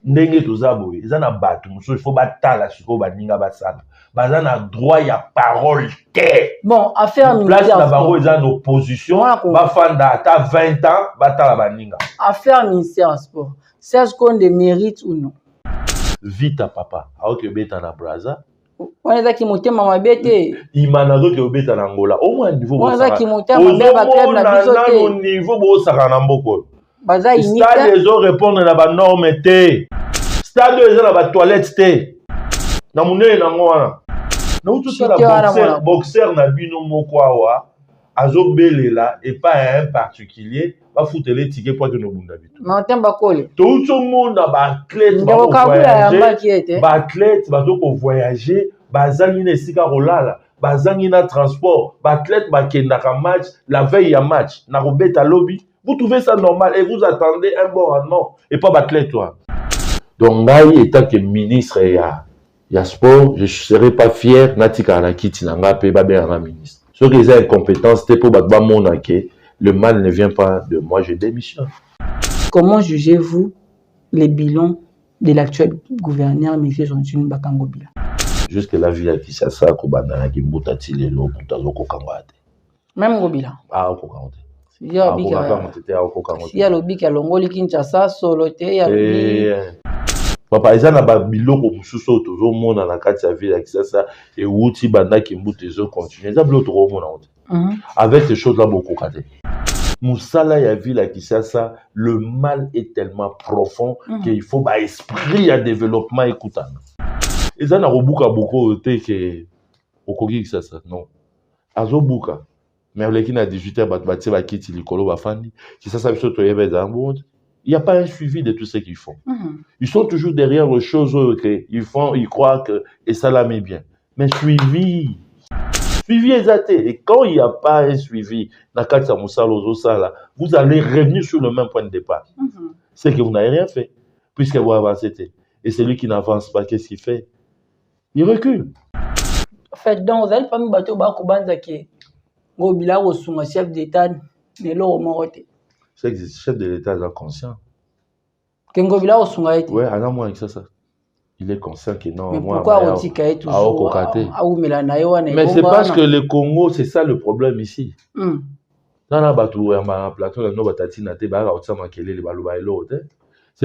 ndenge tozaboye eza na bato mosusu il faut batala siko baninga basala baza na droit ya parole te bon affaire place na bango eza na opposition bafanda ata 20 ans batala baninga affaire ministère ya sport Serge Konde mérite ou non vita papa aoki obeta na Braza on ezaki motema mabe te imana azoki obeta na Angola au moins niveau on ezaki motema mabe ba club na biso te au niveau bosaka na mboko baza stade ezo répondre na ba norme te stade ezo na ba toilette te na munene nango wana na ututala boxeur na bino moko awa azobelela et pas un particulier va foutre les tickets pour que nous bunda bitu Matemba Kole tout le monde ba athlète ba athlète ba to voyager bazangi na esika rolala bazangi na transport ba athlète ba kenda ka match la veille ya match na robeta lobby vous trouvez ça normal et vous attendez un bon rendement et pas ba athlète toi donc ngai étant que ministre ya sport je serais pas fier natika na kiti na nga pe ba bien ministre ceux qui ont incompétence c'est pour battre mon que le mal ne vient pas de moi, je démissionne. Comment jugez-vous les bilans de l'actuel gouverneur M. Jean-Tune Bakangobila? Jusque la vie à Kisasa, Kobana, Kimbutati, les lots, Mutazoko Kangwate. Même Gobila. Ah, au Kokangwate. Il y a le bic à Longoli Kinshasa, Soloté, Papa, ils ont biloko mususu tozo mona na kati ya ville ya Kisasa et wuti banda kimbuti zo continuer. Ils ont biloko mona. Avec ces choses-là, beaucoup kate. Moussala ya ville à Kisasa, le mal est tellement profond qu'il faut un esprit à développement écoutant. Et ça n'a pas beaucoup de que au Kogi Kisasa, non. Azo buka. Mais les qui n'a 18 ans, bâti va quitter l'école bafandi. Kisasa biso toyebe za monde. Il n'y a pas un suivi de tout ce qu'ils font. Ils sont toujours derrière les choses qu'ils font, ils croient que et ça la met bien. Mais suivi exact. Et quand il n'y a pas un suivi, vous allez revenir sur le même point de départ. C'est que vous n'avez rien fait, puisque vous avancez. Et celui qui n'avance pas, qu'est-ce qu'il fait? Il recule. En fait, donc, vous allez pas me battre au bas qui Gobila ou son chef d'État, mais là, au Moroté. C'est que le chef de l'État est inconscient. Gobila ou son État? Oui, alors moi, avec ça. Il est conscient que non. Mais pourquoi on dit qu'il est toujours mais c'est parce que le Congo, c'est ça le problème ici. C'est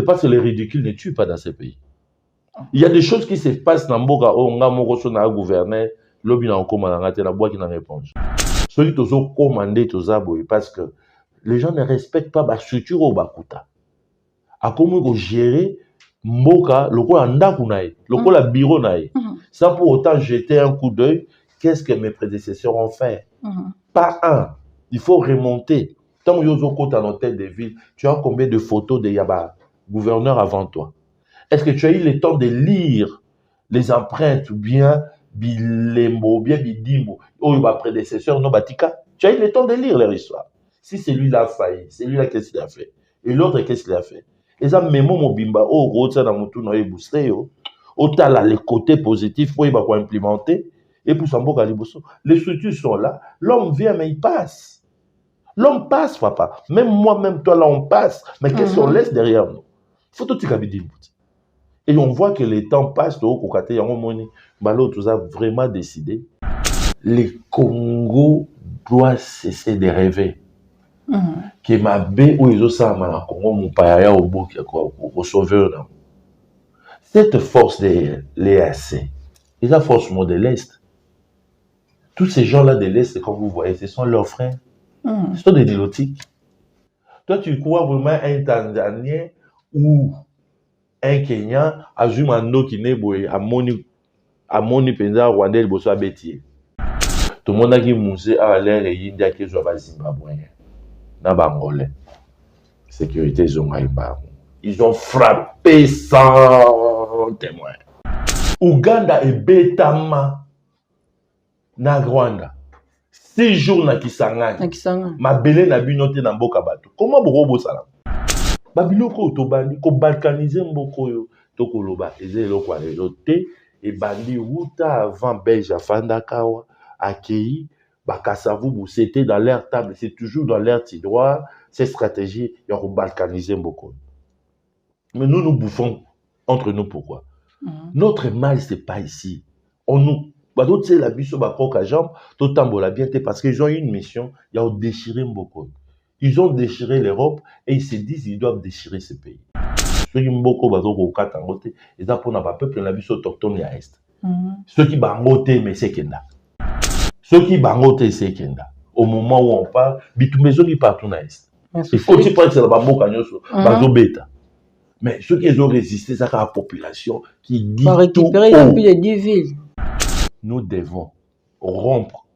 parce que les ridicules ne tuent pas dans ces pays. Il y a des choses qui se passent dans Mboka, gouverner, celui qui a commandé parce que les gens ne respectent pas la structure au Bakuta. À comment gérer Mboka, lokola ndaku nae, lokola bureau nae. Sans pour autant jeter un coup d'œil, qu'est-ce que mes prédécesseurs ont fait? Pas un. Il faut remonter. Tant que tu es dans tête de ville, tu as combien de photos de Yaba gouverneurs avant toi? Est-ce que tu as eu le temps de lire les empreintes ou bien Bilembo, bien Bidimbo, ou ma prédécesseur, non Batika? Tu as eu le temps de lire leur histoire. Si celui-là a failli, celui-là qu'est-ce qu'il a fait? Et l'autre qu'est-ce qu'il a fait? Et ça, même mon bimba, gros, ça, dans mon tour, autant là, les côtés positifs, il va implémenter. Et puis, les structures sont là. L'homme vient, mais il passe. L'homme passe, papa. Même moi, même toi, là, on passe. Mais qu'est-ce qu'on laisse derrière nous? Il faut tout dire. Et on voit que les temps passent. L'autre a vraiment décidé. Le Congo doit cesser de rêver. Que ma bé ou ils ont na Congo mon paya au bout au sauveur. Cette force de l'EAC, et la force de l'Est, tous ces gens-là de l'Est, comme vous voyez, ce sont leurs frères. Ce sont des dilotiques. Toi, tu crois vraiment un Tanzanien ou un Kenyan, Azuma no Kineboy, à Moni Penza, Rwandais, Bosso Abetier. Tout le monde a qui musée à l'air et India qui joue à Zimbabwe. Nabangolais. Sécurité, ils ont frappé sans témoin. Ouganda et Betama na Rwanda. 6 jours na Kisangani. Ma belé na binoté na mboka bato. Comment boko salam? Babiloko otobandi ko balkaniser mboko yo tokoloba ezelo kwa leloté et bandi wuta avant Belge afanda kawa accueilli. Bakasavu, c'était dans leur table, c'est toujours dans leur tiroir, ces stratégies, ils ont balkanisé beaucoup. Mais nous, nous bouffons entre nous, pourquoi? Notre mal, c'est pas ici. On nous... D'autres, c'est la biso, croque à jambe, tout tambola bien, parce qu'ils ont une mission, il y a déchiré Mboko. Ils ont déchiré l'Europe et ils se disent qu'ils doivent déchirer ce pays. Ceux qui Mboko, au Katangote, ils ont pour un peuple, la biso autochtone à Est. Ceux qui bangote, mais c'est Kenda. Ceux qui bangote, c'est Kenda. Au moment où on parle, bitumbezo qui partout à Est. Il faut que tu prennes la bamboka, bazo bêta. Mais ceux qui ont résisté, c'est la population qui dit pour récupérer plus de 10 villes. Nous devons rompre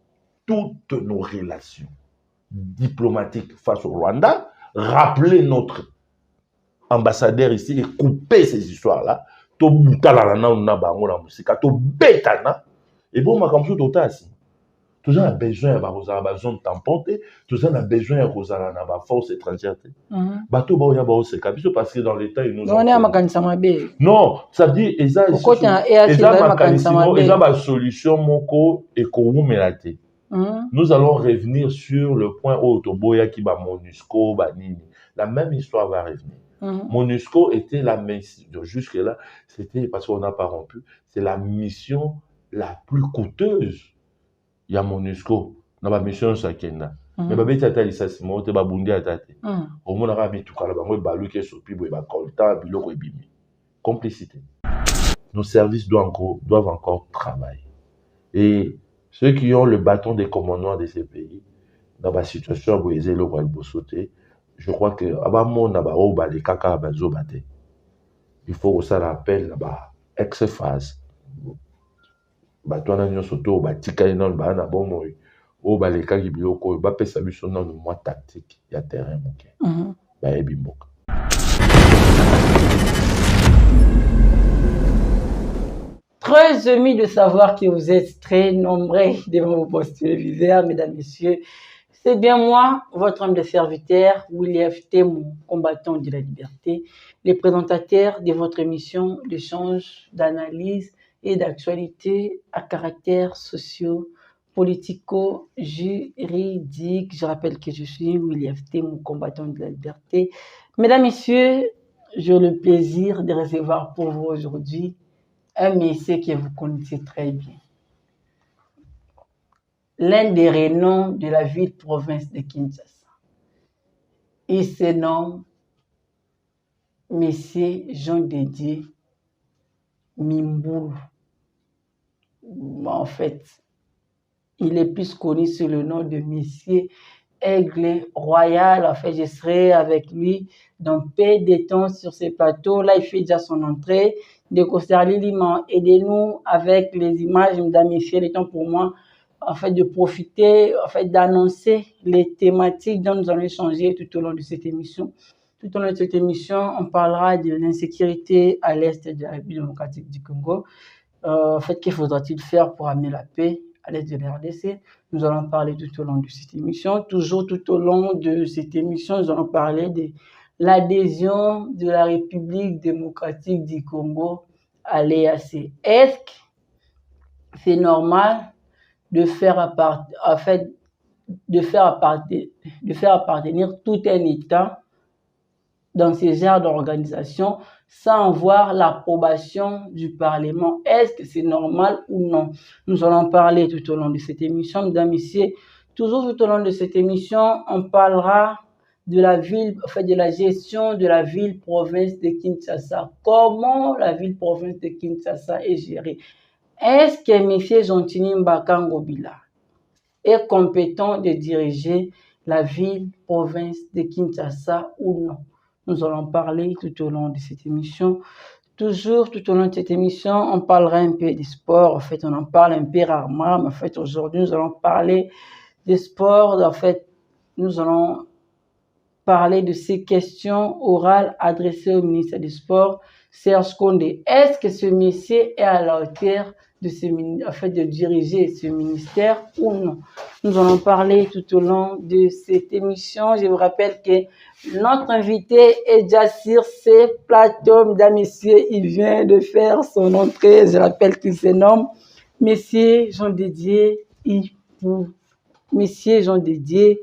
toutes nos relations diplomatiques face au Rwanda, rappeler notre ambassadeur ici et couper ces histoires-là. Et bon, tout ça a besoin de zone tamponnée, tout ça a besoin de force étrangère. Parce que dans l'État, ils nous ont... Non, ça veut dire ils ont une solution nous allons revenir sur le point où Toboya qui va MONUSCO, la même histoire va revenir. MONUSCO était la mission, jusque-là, c'était parce qu'on n'a pas rompu, c'est la mission la plus coûteuse. Il y a MONUSCO, dans la mission Sakenda. Mais babé tata lisa simo te babundi atate. Au moins on a mis tout cas là, on va baluke sopi boy ba kolta biloko ebimi. Complicité. Nos services doivent encore travailler. Et ceux qui ont le bâton des commandements de ces pays, dans la situation où ils ont sauté, je crois que il faut que ça rappelle la ex-phase. Batouana nyosoto batika ina bana bomo o baleka kibioko ba pesa biso na mo tactique ya terrain moke. Ba ebimboka. Très ému de savoir que vous êtes très nombreux devant vos postes téléviseurs, mesdames, messieurs. C'est bien moi, votre homme de serviteur, William Temou, combattant de la liberté, le présentateur de votre émission d'échange, d'analyse et d'actualité à caractère socio-politico-juridique. Je rappelle que je suis William Temou, combattant de la liberté. Mesdames, messieurs, j'ai le plaisir de recevoir pour vous aujourd'hui un monsieur que vous connaissez très bien. L'un des renoms de la ville-province de Kinshasa. Il se nomme Monsieur Jean-Dédié Mimboulou. En fait, il est plus connu sous le nom de Monsieur Aigle Royal. En fait, je serai avec lui dans peu de temps sur ces plateaux. Là, il fait déjà son entrée. De Costerli Liman, aidez-nous avec les images, mesdames et messieurs, le temps pour moi, en fait, de profiter, en fait, d'annoncer les thématiques dont nous allons échanger tout au long de cette émission. Tout au long de cette émission, on parlera de l'insécurité à l'est de la République démocratique du Congo. En fait, que faudra-t-il faire pour amener la paix à l'est de la RDC? Nous allons parler tout au long de cette émission. Toujours tout au long de cette émission, nous allons parler de l'adhésion de la République démocratique du Congo à l'EAC. Est-ce que c'est normal de faire appartenir tout un État dans ces genres d'organisation sans avoir l'approbation du Parlement? Est-ce que c'est normal ou non? Nous allons parler tout au long de cette émission, mesdames et messieurs. Toujours tout au long de cette émission, on parlera de la ville, en fait, de la gestion de la ville-province de Kinshasa. Comment la ville-province de Kinshasa est gérée? Est-ce que M. Jontini Mbakangobila est compétent de diriger la ville-province de Kinshasa ou non? Nous allons parler tout au long de cette émission. Toujours tout au long de cette émission, on parlera un peu du sport. En fait, on en parle un peu rarement, mais en fait, aujourd'hui, nous allons parler des sports. En fait, nous allons parler de ces questions orales adressées au ministre du Sport, Serge Kondé. Est-ce que ce monsieur est à la hauteur de diriger ce ministère ou non? Nous allons parler tout au long de cette émission. Je vous rappelle que notre invité est déjà sur ce plateau, mesdames et messieurs. Il vient de faire son entrée. Je rappelle qu'il se nomme Monsieur Jean-Dédié Ipou. Monsieur Jean-Dédié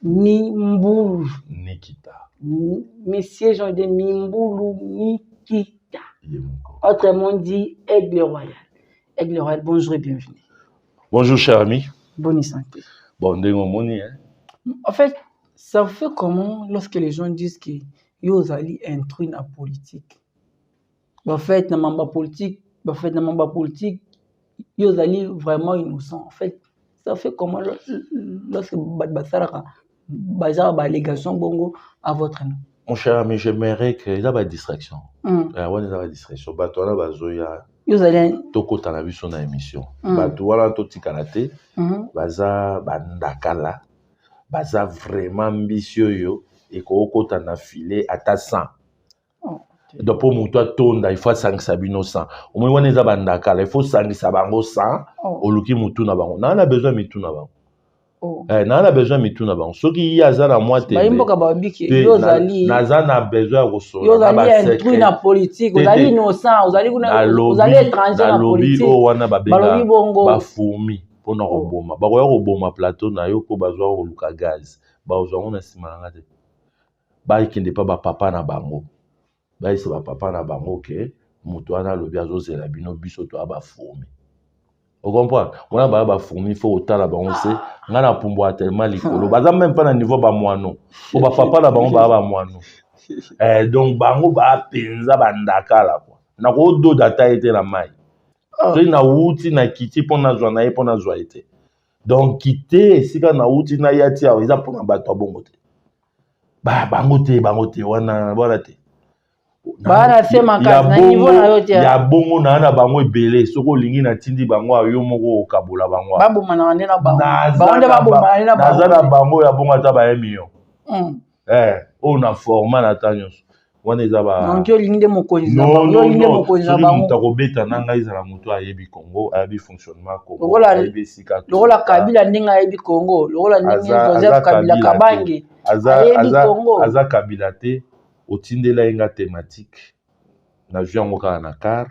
Mimboulou. Nikita. Monsieur Jean-Dédié Mimboulou Kita. Autrement dit, Aigle Royal. Aigle Royal, bonjour et bienvenue. Bonjour, cher ami. Bonne santé. Bon, hein? En fait, ça fait comment lorsque les gens disent que yo allez intrus dans la politique? En fait, dans la politique, yo allez vraiment innocent. En fait, ça fait comment lorsque Batsara Bazar allégation bongo à votre nom? Mon cher ami, j'aimerais qu'il y ait une distraction. Il y a une distraction. Batouana bazoya. Yo allez toko tanabi son émission. Batouana toti kalate. Baza bandakala. Baza vraiment ambitieux yo. Et koko tana filé à ta 100. Donc pour moi, toi, tonda, il faut sangisa bino 100. Au moins, on est à bandakala. Il faut sangisa bango 100. Oluki mutu na bango. Na a besoin mitu na bango. Na a besoin mitu na bango. Ce qui y a za na moi te. Naza na besoin rosso. Yo zali intrus na politique. Vous allez innocent. Vous allez étranger na politique. O wana babenga bafumi pona roboma. Ba ko roboma plateau na yo ko bazwa oluka gaz. Ba ozwa na sima ngate. Ba ikende pa ba papa na bango. Ba isi ba papa na bango ke mutu wana lobi azozela bino biso to abafumi. Vous comprenez? On a ba fourmi faut autant la bango c'est ngana pumbo tellement likolo. Baza même pas na niveau ba moano. Ko ba papa la bango ba moano. Donc bango ba penza bandaka la quoi. Na ko do data été la mai. So na wuti na kiti pona zwa na pona zwa été. Donc quitter sika na wuti na yati a eza pona bato bongo te. Bango te wana voilà te. Bara sema kazi na niveau na yote ya bongo na bango ebele soko lingi na tindi bango ayo moko okabola bango babu mana na bango bango babu mana na bango nazana bango ya bongo ata ba 1 million on a format na tanyoso wana eza ba donc yo lingi de mokonzi na bango yo lingi de mokonzi na bango mutako beta nanga izala mutu ayebi Congo ayebi fonctionnement Congo ayebi sika lokola Kabila ndinga ayebi Congo lokola ndinga Joseph Kabila Kabange ayebi Congo aza Kabila te otindela inga thématique na juango kala na car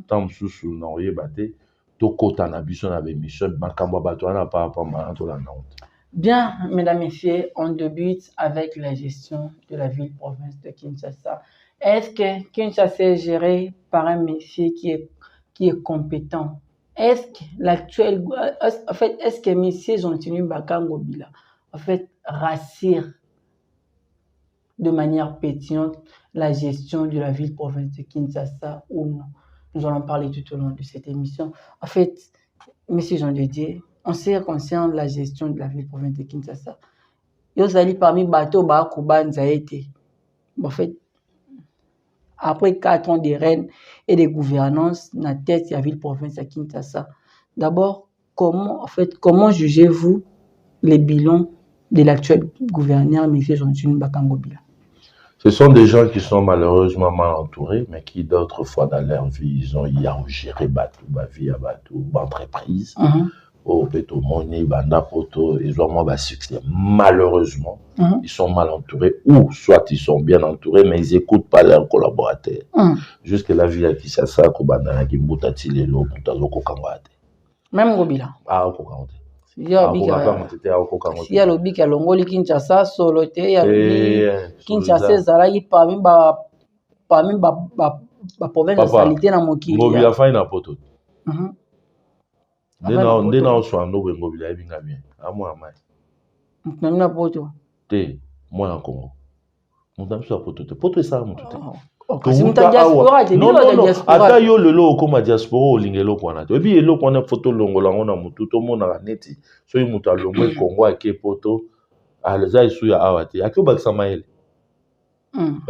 tant susu na oyeba te to kota na biso na bémission makambo bato wana par rapport à to la honte. Bien, mesdames et messieurs, on débute avec la gestion de la ville-province de Kinshasa. Est-ce que Kinshasa est géré par un monsieur qui est compétent? Est-ce que l'actuel, en fait, est-ce que monsieur Jean-Tinu Bakango Bila, en fait, rassure de manière pétillante la gestion de la ville-province de Kinshasa ou non? Nous allons parler tout au long de cette émission. En fait, monsieur Jean Didier, on sait concernant la gestion de la ville-province de Kinshasa. Yo allez parmi bateau ba Kubanza été. En fait, après 4 ans de règne et de gouvernance dans la tête de la ville-province de Kinshasa, d'abord, comment jugez-vous les bilans de l'actuel gouverneur, M. Jean-Tinu Bakango Bila? Ce sont des gens qui sont malheureusement mal entourés, mais qui d'autres fois dans leur vie, ils ont géré ma vie à bateau, entreprise. Au Beto Moni, Banda Poto, ils ont moins succès. Malheureusement, ils sont mal entourés, ou soit ils sont bien entourés, mais ils n'écoutent pas leurs collaborateurs. Jusque la vie à Kinshasa, Kobanda, Kimbuta, Tilelo, Mutazoko Kangwate. Même Gobila. Ah, Okokangwate. Il y a le bic à Longoli Kinshasa, Solote, il y a Kinshasa, Zaraï, parmi la province de Salité dans Mokili. Ngobila fa ina poto. Ndena oswa ndo Ngobila ebinga bien. Amwa amai. Namina poto. Te, moi en Congo. Mutambi so poto te. Poto esa mutu te. Kasi muta diaspora te. Non. Ata yo lelo okoma diaspora olingelo kwana te. Ebi elo kwana photo longola ngona mutu to mona neti. So yi mutu alongwe Congo ake poto. Aleza isu ya awate. Akyo bakisa maele. Non.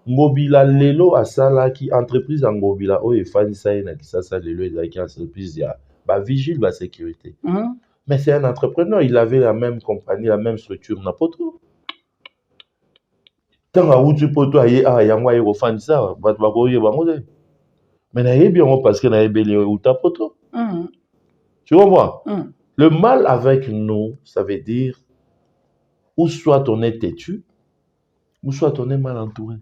Ngobila lelo asalaki entreprise en Ngobila o efanisa na Kisasa lelo ezaki entreprise ya ba vigile ba sécurité. Mais c'est un entrepreneur, il avait la même compagnie, la même structure na poto. Tanga utu poto aye yango aye ofandisa ba koye bango te. Mais na yebi yango parce que na yebeli uta poto. Tu comprends? Le mal avec nous, ça veut dire ou soit on est têtu, ou soit on est mal entouré.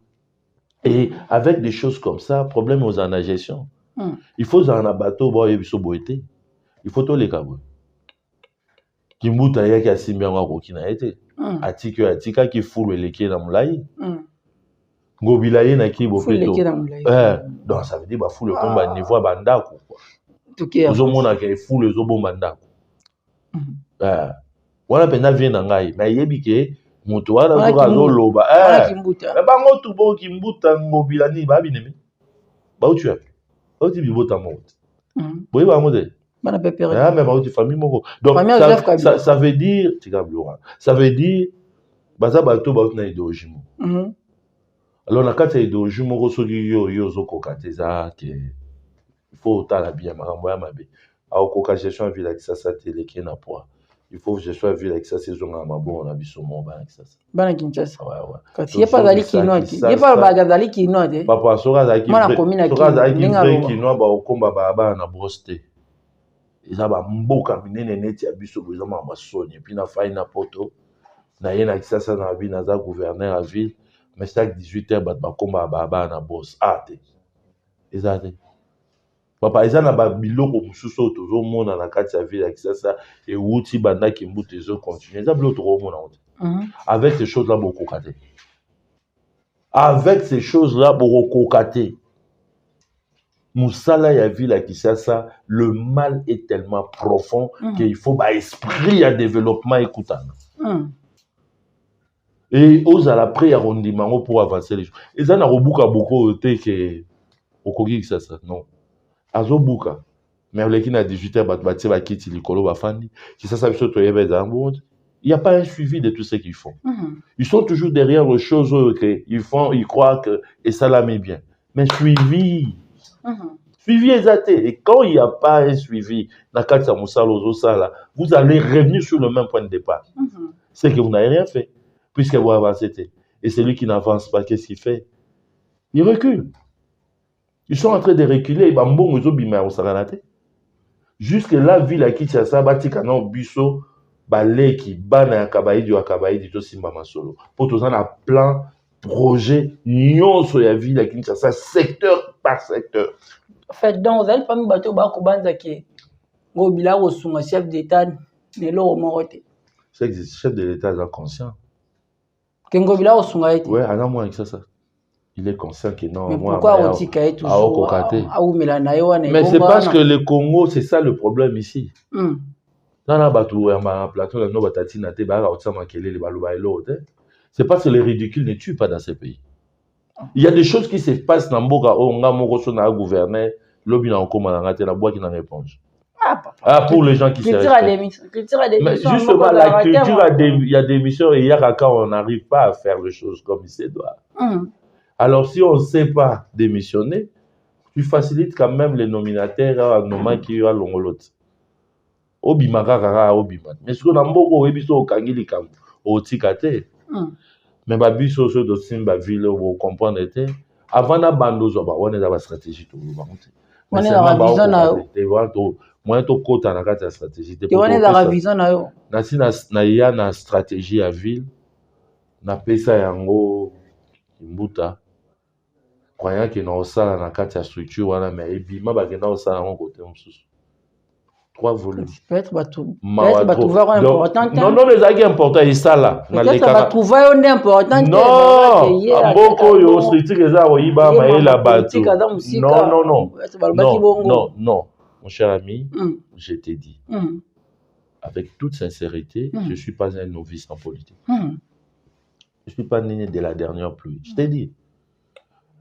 Et avec des choses comme ça, problème aux en gestion. Il faut en bateau, il faut tous les câbles. Kimbuta ya ki simbi yango ko kina été. Atika ki fulu eleke na mulai. ngobila ye na kibo Foule peto qui est dans le donc ça veut dire ba foule comme ba niveau ba ndako quoi ozomona ke foule ezobomba ndako wana pena vie na ngai na yebi ke moto wana zoka azoloba bango tu bo kimbuta ngobila ni babinemi bautu yapi bauti bibota moko boye bango te bana pepere mais bauti famille moko donc ça veut dire ça veut dire baza bato bauti na idéologie moko alors na kati ya idéologie moko soki yo ozokoka te eza ke il faut otala bien makambo ya mabe aokoka gestion ya ville ya Kisasa te eleki na poids il faut que je sois vu avec ça saison à mabon on a vu sur mon banc avec ça bana Kinshasa quand il y a pas dali kinoa il y a pas bagadali kinoa de papa soka za ki vrai kinoa ba okomba ba na broste eza ba mboka minene neti ya biso boza ma masoni puis na faille na poto na ye na Kisasa na ville na za gouverneur à ville mais chaque 18h ba komba ba na boss te ezate papa eza na ba biloko mususu tozomona na kati ya ville ya Kisasa et wuti bandaki mbuto ezo continuer eza biloko tokomona avec ces choses là beaucoup kate avec ces choses là beaucoup kate musala ya ville ya Kisasa le mal est tellement profond qu'il faut ba esprit à développement écoutana et ozala prêt à rondimanga pour avancer les choses eza na kobuka beaucoup te ke okoki Kisasa non azobuka mais oleki na 18h batie bakiti likolo bafandi Kisasa biso toyeba eza bon il n'y a pas un suivi de tout ce qu'ils font ils sont toujours derrière les choses que ils font ils croient que et ça la met bien mais suivi suivi exact et quand il n'y a pas un suivi na kati ya musala ozosala vous allez revenir sur le même point de départ c'est que vous n'avez rien fait puisque vous avancez et celui qui n'avance pas qu'est-ce qu'il fait il recule. Ils sont en train de reculer. Jusque la ville à Kinshasa, Batikano, Biso, Baleki, Bana, Kabaïdi, Akabaïdi, Tosimba Masolo. Pour tous un plan, projet, Nyon, sur la ville à Kinshasa, secteur par secteur. En fait, donc, vous allez pas me battre au bas au Banzaki. Gobila, au son chef d'État, mais là, au Moroté. Chef de l'État est conscient. Kengobila, au son Haïti. Ouais, à la moins avec ça. Il est conscient que non. Mais pourquoi Otika est toujours mais c'est parce que le Congo, c'est ça le problème ici. C'est parce que les ridicules ne tuent pas dans ces pays. Il y a des choses qui se passent dans Mboka, Onga Moroso na gouverneur, l'obi na okoma na ngate la bois qui n'en éponge. Pour les gens qui se respectent. Mais justement, la culture, il y a des missions et il y a quand on n'arrive pas à faire les choses comme il se doit. Alors, si on ne sait pas démissionner, tu facilites quand même les nominataires à moment qui a l'ongolot. Obimaka obimat. Mais ce qu'on a beaucoup, ebiso okangili kam otikate. Mais babiso so de simba ville vous comprendre était avant na bandozo ba on est dans la stratégie tout le monde. On est dans la vision na moi to kota na kata stratégie. On est dans la vision na yo. Na ya na stratégie à ville na pesa yango imbuta. Croyant que nous sommes dans la structure, mais ebima bakenda osala ngo côté mosusu. 3 volumes. Peut-être va trouver important. Non, les agues importants et ça là. Peut-être va trouver un important. Non. Beaucoup yo structure eza oyiba maela batu. Non. Mon cher ami, je t'ai dit. Avec toute sincérité, je suis pas un novice en politique. Je suis pas né de la dernière pluie. Je t'ai dit.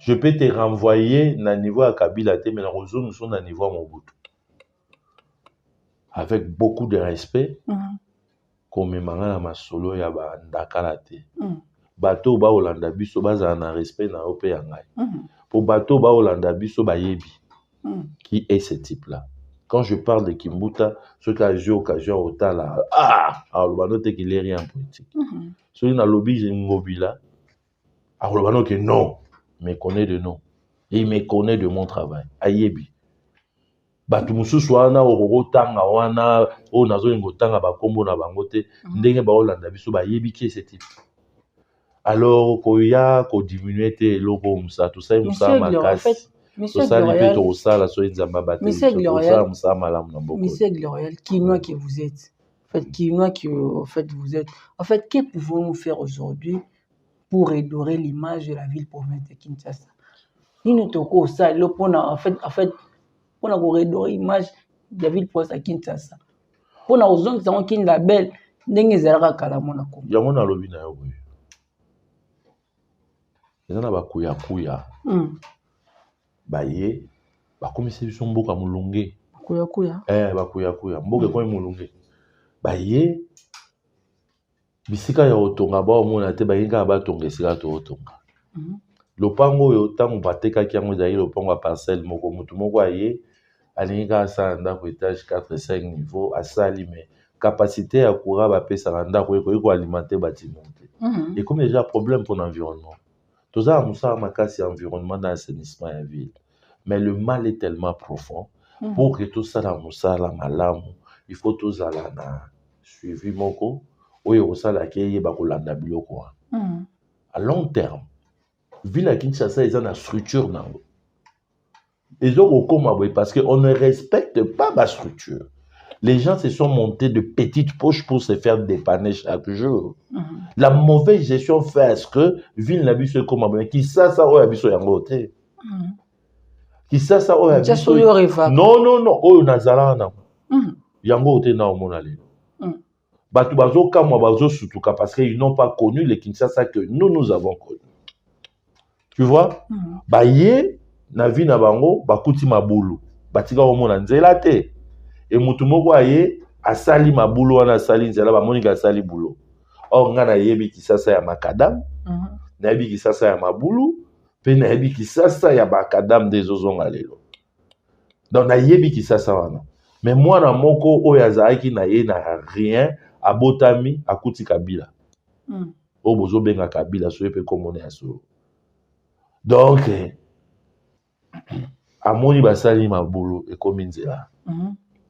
Je peux te renvoyer na niveau à Kabila, mais nous sommes à niveau à Mobutu. Avec beaucoup de respect, comme Mangana Masolo ya ba ndakalate. Bato ba Olanda biso baza na respect na ope yangai. Pour bato ba Olanda biso ba yebi. Qui est ce type-là? Quand je parle de Kimbuta, ce qui a eu occasion au temps là, alors le qu'il est rien en politique. Celui dans le lobby, j'ai une mobile. Alors le que non. Me connaît de nom. Et il me connaît de mon travail. Ayebi. Batu mususu wana orotanga wana o nazo ngotanga ba kombo na bangote ndenge ba Olanda biso ba yebi ki ce type. Alors koya ko diminuer te logo musa tout ça musa makasi. Monsieur Gloriel, Monsieur Gloriel, quinois que vous êtes. En fait, quinois que vous êtes. En fait, que pouvons-nous faire aujourd'hui pour redorer l'image de la ville-province de Kinshasa. Nous toko ça, en fait, pour redorer l'image de la ville-province de Kinshasa. Pour nous autres, nous avons une label, nous avons kala mona ko. Ya mona lobi na yo boye. Ezana ba kuya. Baye bakomisi biso mboka mulunge. Kuya. Ba kuya. Mboka ko mulunge. Baye bisika ya otonga ba omona te bayinga ba tonga esika to otonga. Lopango oyo tango batekaki yango ezali lopango ya parcelle moko mutu moko aye alingi asala ndako étage 4-5 niveau asali mais capacité ya courant bapesaka ndako ekoki alimenter bâtiment te. Et comme déjà problème pour l'environnement. Toza mosala makasi ya environnement dans l'assainissement ya ville. Mais le mal est tellement profond pour que tout ça la mosala malamu, il faut tozala na suivi moko oyo osala ke yeba kolanda biloko. À long terme, ville à Kinshasa ils ont une structure nango. Ils ont beaucoup parce qu'on ne respecte pas ma structure. Les gens se sont montés de petites poches pour se faire dépanner chaque jour. La mauvaise gestion fait à ce que ville n'a vu ce comme qui ça ou abisso yangote. Qui ça ou abisso. Non, oh nazala na. Yangote na omonale. Batu bazo kamwa bazo sutuka parce qu'ils n'ont pas connu les Kinshasa que nous avons connu. Tu vois? Baye na vie na bango bakuti mabulu. Batika omona nzela te. Et mutu moko aye asali mabulu wana asali nzela ba monika asali bulo. Or nga na yebi Kisasa ya makadam, na yebi Kisasa ya mabulu, pe na yebi Kisasa ya bakadam des ozonga lelo. Donc na yebi Kisasa wana. Mais moi na moko oyo azalaki na ye na rien abotami akuti Kabila. O bozo benga Kabila so pe komone aso. Donc amoni basali mabulu ekomi nzela.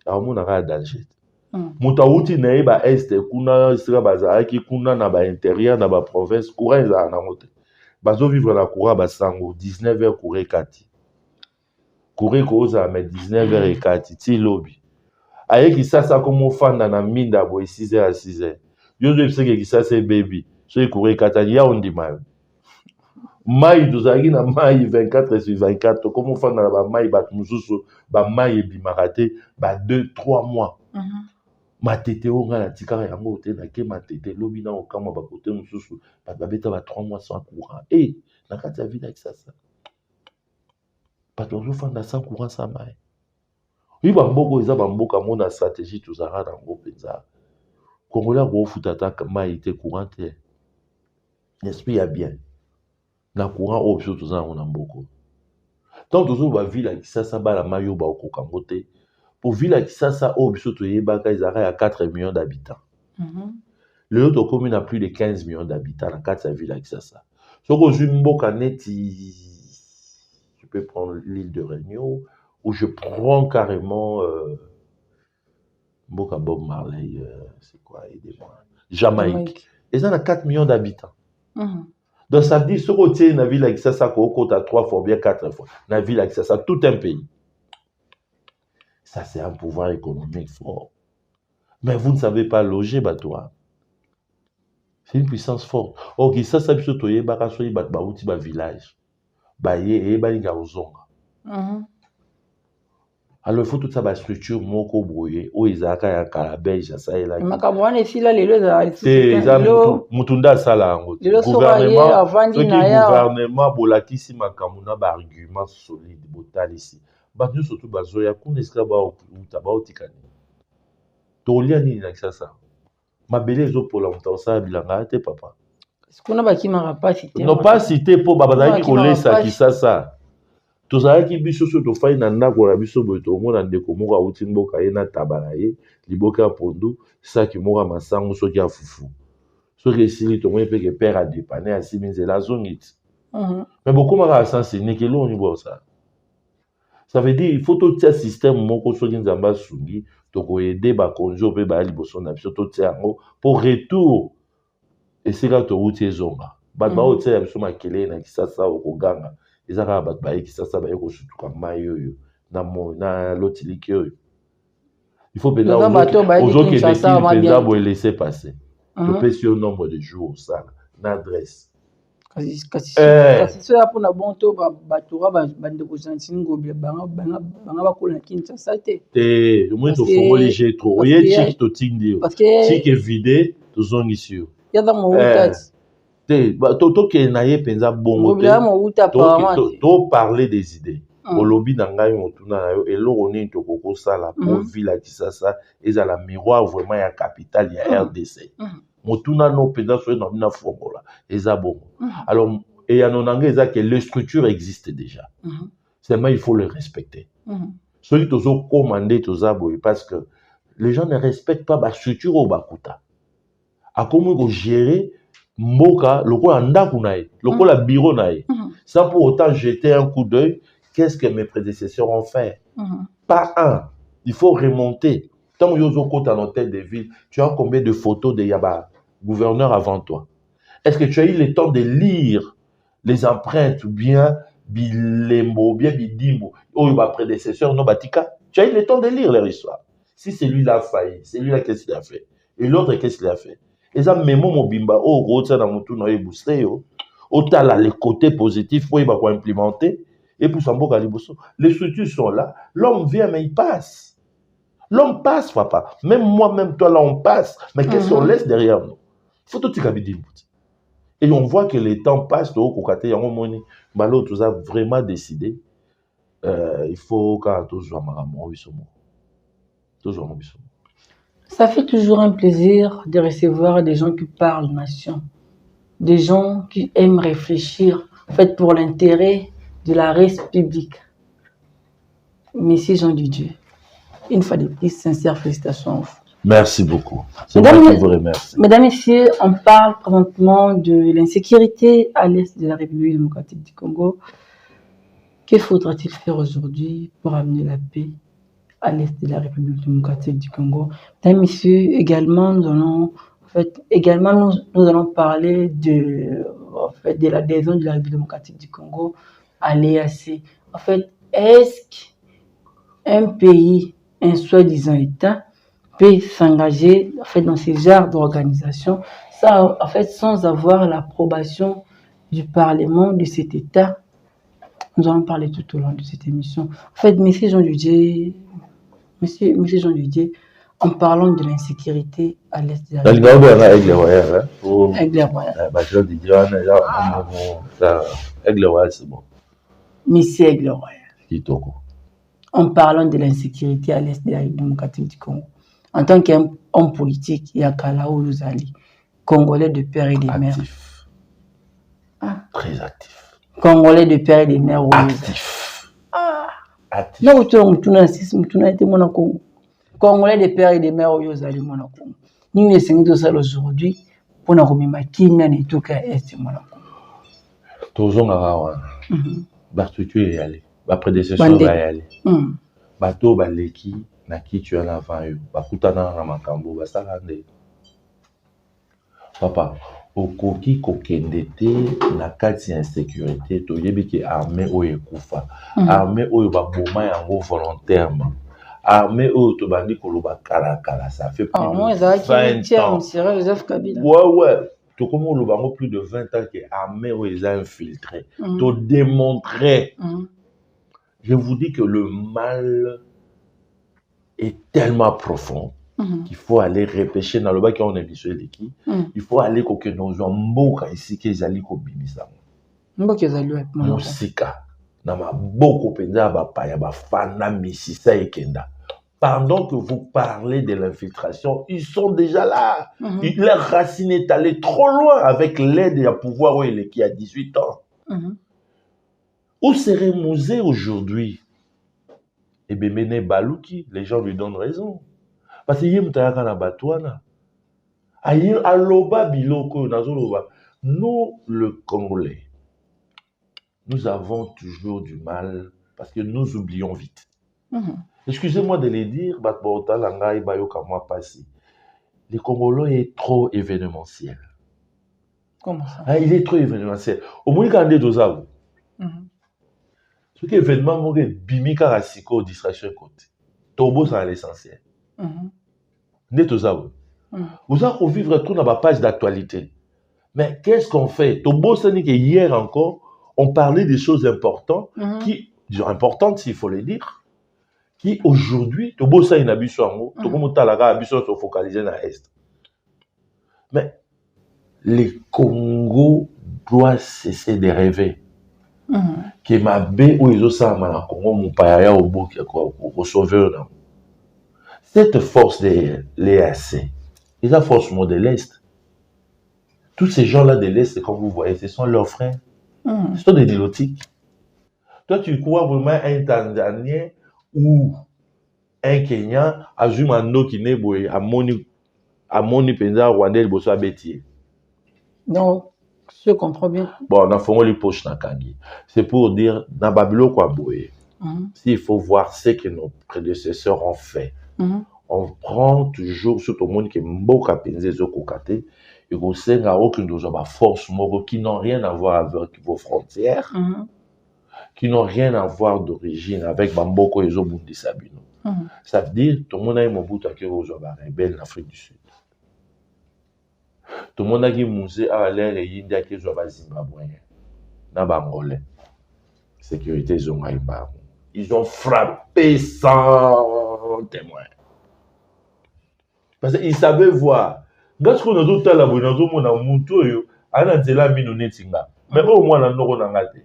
Amona ka danger. Muta uti na ye ba este kuna sira bazalaki kuna na ba intérieur na ba province courant za na mote. Bazo vivre na courant ba sango 19h courir 4. Courir koza mais 19h 4 ti lobby. Aye Kisasa comme fanda na minda boy 6h à 6h. Yo zo pseke Kisasa baby. So courir 4 ya on dit mal. Mai dozaki na mai 24/24 comme fanda na ba mai bat mususu ba mai ebimarate ba 2-3 mois. Matete o ngala tikara yango te na ke matete lobi na okama ba kote mususu ba beta ba 3 mois sans courant. Na kati ya ville avec ça. Pas toujours fanda sans courant sans mai. Oui ba mboko eza ba mboka mona stratégie tozara na ngo penza. Congolais go futata mai te courant te. N'est-ce ya bien. Na courant o biso tozana na mboko. Donc toujours ba ville avec ça ba la mayo ba okokango te. Pour ville à Kisasa, au Bisoto Yebaka, ils arrivent à 4 millions d'habitants. Le autre commune a plus de 15 millions d'habitants dans 4 villes à Kisasa. So que je peux prendre l'île de Réunion, ou je prends carrément Mboka Bob Marley, c'est quoi, aidez-moi, Jamaïque. Ils ont 4 millions d'habitants. Donc ça veut dire, ce que tu es dans la ville à Kisasa, tu as 3 fois, bien 4 fois. Dans la ville à Kisasa, tout un pays. Ça, c'est un pouvoir économique fort. Mais vous ne savez pas loger, toi. C'est une puissance forte. Ok, ça, c'est ce que tu as village. Alors, il faut toute ça, structure, moko brouillé, ou izaka ya kalabège, ça et là. Makabouane, si là, les lois, c'est Mutunda Sala. Gouvernement, bolakisi makamuna, ba argument solide, botal ici. Nous surtout bazoya kuneska ba utaba otikani tolia nini na Kisasa mabele zo pour longtemps ça bilanga te papa est-ce qu'on a baki marapa cité non pas cité pour babazaki kolesa Kisasa tozalaki biso so to fai na ndako na biso boto mona ndeko moko auti mboka ye na tabala ye liboka pondu saki moko masango soki afufu soki esili to mwe peke père a dépanner a siminzela zongit mais beaucoup mara sens ni que l'on y voit ça. Ça veut dire il faut tout un système moko so nzamba sungi to ko aider ba konjo pe ba liboso na biso to tiango pour retour et c'est là to routier zonga ba ba otie ya biso makele na Kisasa okoganga ezaka ba ba Kisasa ba eko sutuka mayo yo na lotiliki yo il faut pédar aux Kinshasa bo laisser passer to pèse le nombre de jours ça l'adresse kasi so ya mpona bon to batora bandeko gentini ngobila banga bakola na Kinshasa te omoi tofongoli je trop oye chiki totindi yo chiki evide tozongisi yo yaza mouta te tokende na ye mpenza bongo te toparle des idées olobi na ngai motuna na yo eloko nini tokokosala po ville ya Kisasa ezala miroir vraiment ya capitale ya RDC motuna no mpenza soki na bina fongola eza bongo alors eyano na ngai eza que les structures existent déjà seulement il faut les respecter soki tozokoma nde toza boye parce que les gens ne respectent pas bastructure oyo bakuta akomi kogérer mboka lokola ndako na ye lokola bureau na ye sans pour autant jeter un coup d'œil qu'est-ce que mes prédécesseurs ont fait pas un il faut remonter tant que yozo kota dans tête de ville tu as combien de photos de yaba gouverneur avant toi est-ce que tu as eu le temps de lire les empreintes ou bien bilembo bien bidimbo ou ba prédécesseur non batika tu as eu le temps de lire leur histoire si celui-là a failli celui-là qu'est-ce qu'il a fait et l'autre qu'est-ce qu'il a fait et ça memo mobimba oh gros na mutu na e booster yo otala les côtés positifs pour y ba implémenter et pour samboka liboso les structures sont là l'homme vient mais il passe l'homme passe papa même moi même toi là on passe mais qu'est-ce qu'on laisse derrière nous faut tout tikabidi et on voit que le temps passe au kokate yango moni balo tout ça vraiment décidé il faut quand toujours maramo bisomo toujours bisomo. Ça fait toujours un plaisir de recevoir des gens qui parlent nation, des gens qui aiment réfléchir, en fait, pour l'intérêt de la République. Merci Jean Didier. Une fois de plus, sincères félicitations. Merci beaucoup. C'est moi qui vous remercie. Mesdames et messieurs, on parle présentement de l'insécurité à l'est de la République démocratique du Congo. Que faudra-t-il faire aujourd'hui pour amener la paix à l'est de la République démocratique du Congo? Mesdames et messieurs, également, nous allons parler de l'adhésion de la République démocratique du Congo à l'EAC. En fait, est-ce qu'un pays, un soi-disant État, peut s'engager dans ce genre d'organisation sans avoir l'approbation du Parlement de cet État? Nous allons parler tout au long de cette émission. En fait, Monsieur Jean Didier, en parlant de l'insécurité à l'est de la République. C'est bon. Monsieur Aigle Royal. En parlant de l'insécurité à l'est de la République démocratique du Congo. En tant qu'homme politique, il y a Kalao Luzali, Congolais de père et de mère. Très actif. Congolais de père et de mère. Actif. Actif. Non, tu as été mon Congo. Congolais de père et de mère Oyozali mon Congo. Nous ne sommes pas aujourd'hui pour nous remettre qui n'a ni tout cas est mon Congo. Tozonga wana. Bartutu est allé. Ba prédécesseur va y aller. Bato baleki na qui tu en avant yo. Bakutana na makambo basala nde. Papa, okoki kokende te na kati ya insécurité toyebi ki armée oyo ekufa. Armée oyo baboma yango volontairement. Armée oyo tobandi koloba kala ça fait plus de 20 ans. Ouais. Tokomo lobango plus de 20 ans que armée oyo est infiltré. To démontrer. Je vous dis que le mal est tellement profond qu'il faut aller repêcher dans le bas qui on est visuel qui il faut aller que nous en mboka ici que zali ko bimisa mboka zali musika na maboko penza ba paya ba fana misisa ekenda pendant que vous parlez de l'infiltration ils sont déjà là leur racine est allée trop loin avec l'aide du pouvoir qui a 18 ans où serait Musée aujourd'hui? Et bien, Mene Balouki, les gens lui donnent raison. Parce que Yemtayaka na Batouana. Aloba Biloko, nous, le Congolais, nous avons toujours du mal parce que nous oublions vite. Excusez-moi de le dire, le Congolais est trop événementiel. Comment ça? Il est trop événementiel. Au moins, quand on est dans un ce qui est événement, c'est bimika rasiko distraction côté. Tobo c'est l'essentiel. Vous allez vivre tout dans ma page d'actualité. Mais qu'est-ce qu'on fait? Tobo Sani que hier encore, on parlait des choses importantes, importantes s'il faut les dire, qui aujourd'hui, Tobo Sani n'a biso ango, Tobo Talaga a biso se focaliser dans l'Est. Mais le Congo doit cesser de rêver. Que ma bé ou ils osent na Congo mon paya au bout au sauveur. Cette force de l'EAC, ils ont force de l'Est. Tous ces gens-là de l'Est, comme vous voyez, ce sont leurs frères. Ce sont des nilotiques. Toi, tu crois vraiment un Tanzanien ou un Kenyan, Azuma Ando Kineboy, Amoni Penza, Rwandais, Bosso Abetier. Donc, je comprends bien. Bon, on a fait les poches dans Kangi. C'est pour dire, dans Babylone, quoi, boye. S'il faut voir ce que nos prédécesseurs ont fait, on prend toujours sur tout le monde qui est mboka penze zo kokate et qu'on sait n'a aucune de force moko qui n'ont rien à voir avec vos frontières, qui n'ont rien à voir d'origine avec Bamboko et Zobundi Sabino. Ça veut dire tout le monde a eu Mobutu qui est aux rebelles en Afrique du Sud. Tout le monde a eu Mouzé à l'air et India qui est aux Zimbabwéens, dans Bangolais. Sécurité Zongaïba. Ils ont frappé sans témoin. Parce qu'ils savaient voir. Parce qu'on a tout à l'heure, on a tout à l'heure, on a tout à l'heure, mais au moins, on a tout.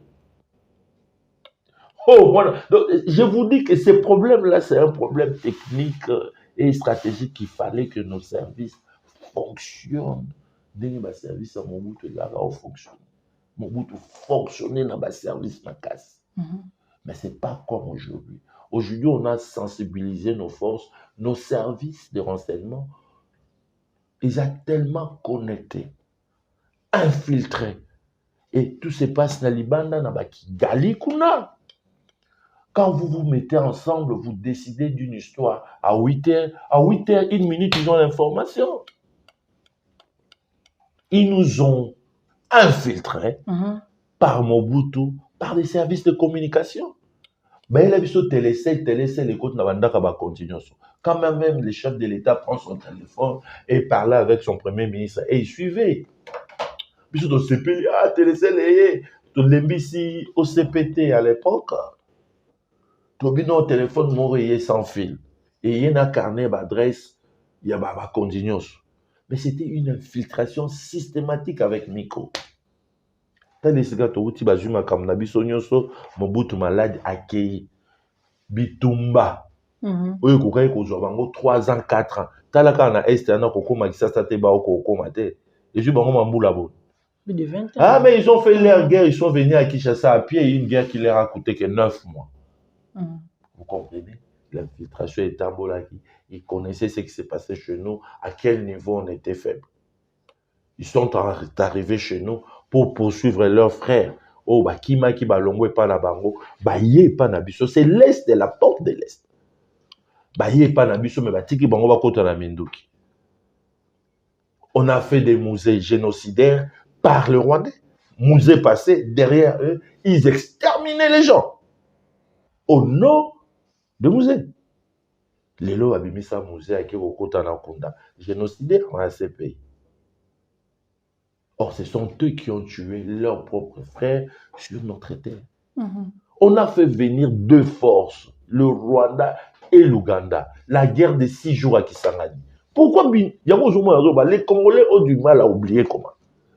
Oh, voilà. Donc, je vous dis que ces problèmes-là, c'est un problème technique et stratégique qu'il fallait que nos services fonctionnent. Dès que les services à Mobutu là, fonctionnent. Mobutu fonctionnait dans les services ma casse. Mais ce n'est pas comme aujourd'hui. Aujourd'hui, on a sensibilisé nos forces, nos services de renseignement. Ils ont tellement connecté, infiltré. Et tout se passe dans Libanda, dans Kigali, Kuna. Quand vous vous mettez ensemble, vous décidez d'une histoire. À 8h, 1 minute, ils ont l'information. Ils nous ont infiltrés par Mobutu, par des services de communication. Mais il a vu ce télécell, les côtes n'avandaka va continuer. Quand même le chef de l'État prend son téléphone et parle avec son premier ministre et il suivait. Puis au CPT, télécell, tout l'embissi au CPT à l'époque. Tout le monde téléphone mourir sans fil. Et il y a un carnet d'adresse, il y a un continuer. Mais c'était une infiltration systématique avec Miko. Mobutu malade accueilli bitumba oyo kokai kozwa bango 3 ans 4 ans talaka na est na kokoma kisasa te ba okoma te et puis bango mambula bon de 20 ans. Ah mais ils ont fait leur guerre, ils sont venus à Kinshasa à pied, une guerre qui leur a coûté que 9 mois. Vous comprenez? L'infiltration est tambolaki. Ils connaissaient ce qui s'est passé chez nous, à quel niveau on était faible. Ils sont arrivés chez nous pour poursuivre leurs frères. Oh, bah, Kima qui balongo et pas na bango, bah, yé pas na biso. C'est l'Est de la porte de l'Est. Bah, yé pas na biso, mais bah, tiki bango va kota na Minduki. On a fait des musées génocidaires par le Rwandais. Musées passés, derrière eux, ils exterminaient les gens. Au nom de musées. Les lots abimisa musée à Kota na Kunda. Génocidaires dans ces pays. Or, ce sont eux qui ont tué leurs propres frères sur notre terre. On a fait venir 2 forces, le Rwanda et l'Ouganda. La guerre de 6 jours à Kisangani. Pourquoi les Congolais ont du mal à oublier comment?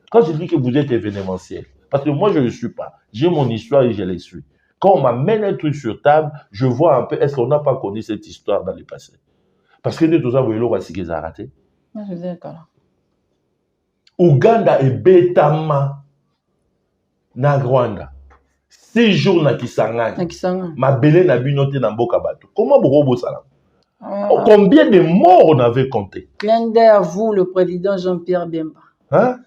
Quand je dis que vous êtes événementiel, parce que moi je ne le suis pas, j'ai mon histoire et je la suis. Quand on m'amène un truc sur table, je vois un peu, est-ce qu'on n'a pas connu cette histoire dans le passé? Parce que nous, tout ça, vous voyez, raté. Je suis d'accord. Ouganda et Betama na Rwanda. 6 jours na Kisangani. Ma belé na binoté na mboka bato. Comment vous ça? Combien de morts on avait compté? Clin d'œil à vous, le président Jean-Pierre Bemba. Hein?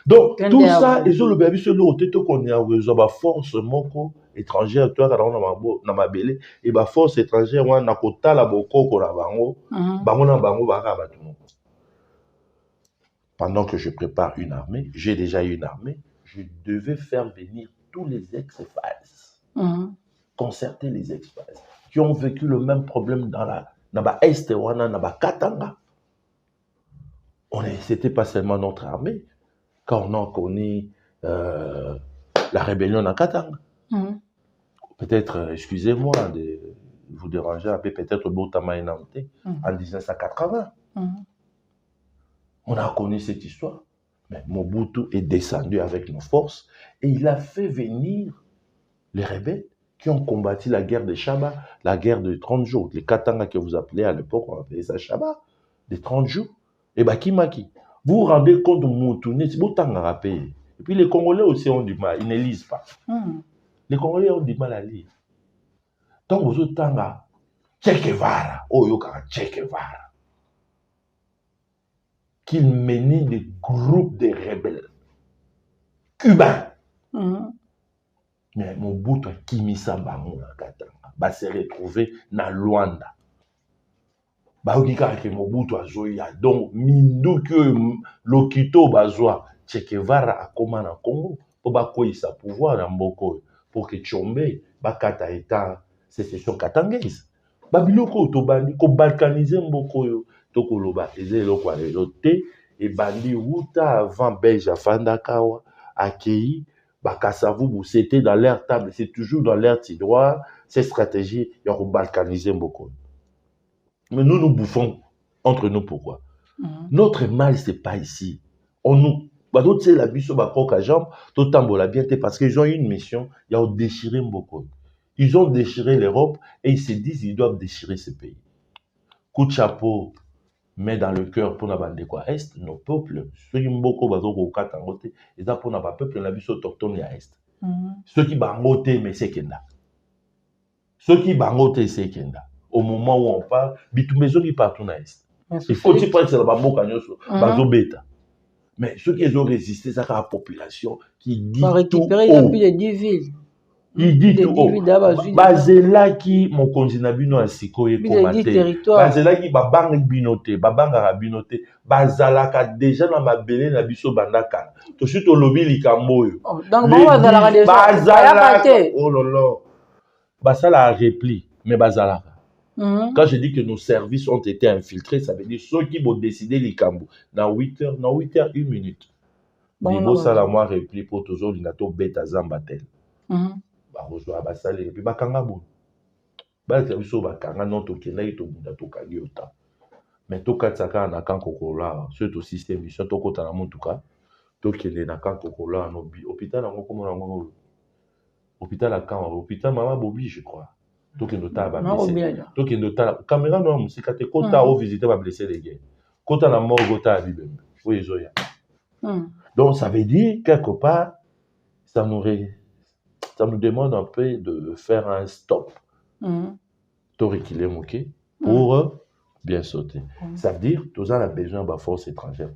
Donc, tout ça, ils ont le bébé sur l'autre, qu'on y a une force moko étrangère, toi, dans ma belé, et ma force étrangère, on a kota la boko, qu'on a bango, bango na bango, baka batou. Pendant que je prépare une armée, j'ai déjà une armée, je devais faire venir tous les ex-FAS, concerter les ex-FAS, qui ont vécu le même problème dans la Est, dans la Katanga. C'était pas seulement notre armée. quand on a connu la rébellion à Katanga. Peut-être, excusez-moi de vous déranger un peu, peut-être Botama et Nanté, en 1980. On a connu cette histoire. Mais Mobutu est descendu avec nos forces et il a fait venir les rebelles qui ont combattu la guerre de Chaba, la guerre de 30 jours. Les Katanga que vous appelez à l'époque, on appelait ça Chaba, de 30 jours. Et Bakimaki. Vous vous rendez compte de Moutouné, c'est Boutanga rappelé. Et puis les Congolais aussi ont du mal, ils ne lisent pas. Les Congolais ont du mal à lire. Donc vous êtes Tanga, Che Guevara, Oyoka Che Guevara, qu'il menait des groupes de rebelles cubains. Mais Mobutu a kimisa bango na Katanga, va se retrouver na Luanda. Baokika ke Mobutu azoya donc minduki lokito bazwa Che Guevara akoma na Congo pour bakoyisa pouvoir na mboko pour que Tshombe bakata état sécession katangaise. Babiloko tobandi ko balkaniser mboko yo tokoloba ezeloko alelo te et bandi wuta avant Belge Fandakawa accueilli Bakasavubu, c'était dans leur table, c'est toujours dans leur tiroir, cette stratégie, ils ont balkanisé beaucoup. Mais nous, nous bouffons entre nous, pourquoi? Notre mal, c'est pas ici. On nous, d'autres, c'est la biche au bacoque à jambe, d'autant la bien, parce qu'ils ont eu une mission, ils ont déchiré beaucoup. Ils ont déchiré l'Europe et ils se disent qu'ils doivent déchirer ce pays. Coup de chapeau, mais dans le cœur pour la bande quoi est nos peuples ceux qui mboko bazo ko katangote et ça pour na ba peuple na biso autochtone ya est ceux qui bangote mais c'est kenda ceux qui bangote c'est kenda au moment où on parle bitumezo qui partout na est il faut tu penser la bamboka nyoso bazo beta mais ceux qui ont résisté ça la population qui dit tout haut plus de 10 villes. Il dit tout haut. Bazela qui mon konzinabino asiko ye komate. Bazela qui babanga binote, babanga rabinote. Bazalaka déjà na mabele na biso bandaka. To suite au lobby likambo yo. Donc bon bazalaka déjà. Bazalaka. Oh là là. Basala a repli, mais bazalaka. Quand je dis que nos services ont été infiltrés, ça veut dire ceux qui vont décider likambo dans 8 heures, 1 minute. Bibo sala moi repli pour toujours linato beta zambatel. Barozo basale et puis bakanga bon bala biso bakanga non to kenda ito bunda to kagi ota mais to katsaka na kan kokola surtout système mission to kota na mutuka to kende na kan kokola no bi hôpital ngo komo na ngo hôpital à kan hôpital mama bobi je crois to kendo ta ba blessé to kendo ta caméra no musika te kota au visiter ba blessé les gars kota na mort gota a bibembe oui zoya donc ça veut dire quelque part ça nous demande un peu de faire un stop. Pour bien sauter. Ça veut dire que nous avons besoin de force étrangère.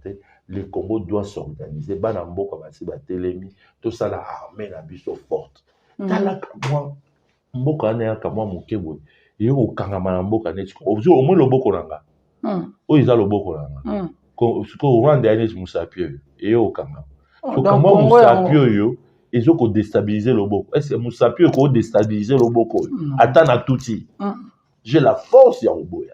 Le Congo doit s'organiser. Banambo comme si Telemi, tout ça la armée la biso forte. Tala moi mboka na ka moi mokebo. Et au kangama mboka net. Au moins le boko nanga. O iza le boko nanga. Ko Rwanda ane musapio et au kangama. Donc comment musapio yo ils ont déstabilisé le boko. Est-ce que Moussapio a déstabilisé le boko? Attends à tout. J'ai la force ya Oboya.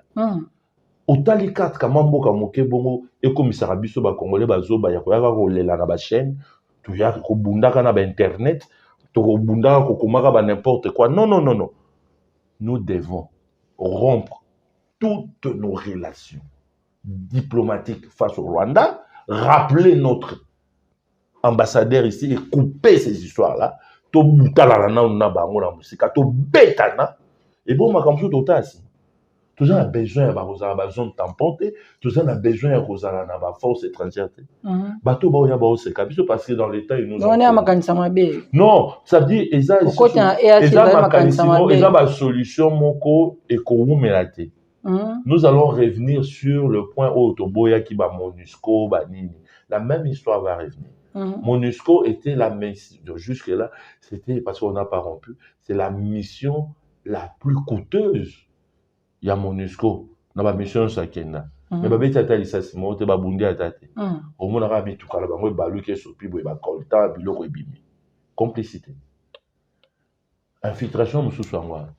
Autant les quatre comment mboka moke bongo et comme ça rabiso ba congolais ba zoba ya koyaka ko lela na ba chaîne, tu ya ko bundaka na ba internet, to ko bundaka ko komaka ba n'importe quoi. Non. Nous devons rompre toutes nos relations diplomatiques face au Rwanda, rappeler notre ambassadeur ici et couper ces histoires-là, to butala na na bango na musika, to betana, et bon, ma comme ça, tout a besoin de zone tamponnée, tout ça a besoin de force étrangère. Bateau ba ya se kabiso parce que dans l'état ils nous ont. Non, ça veut dire eza ma solution moko et ko melate. Nous allons revenir sur le point où Toboya qui ba MONUSCO ba nini. La même histoire va revenir. MONUSCO était la mission, jusque-là, c'était parce qu'on n'a pas rompu, c'est la mission la plus coûteuse. Il y a MONUSCO, dans la mission Sakena. Mais babé tata lisasimo te babundi atate. Au moins on a mis tout kala bango balu ke sopi bo ba kolta biloko ebimi. Complicité. Infiltration mususu angwa.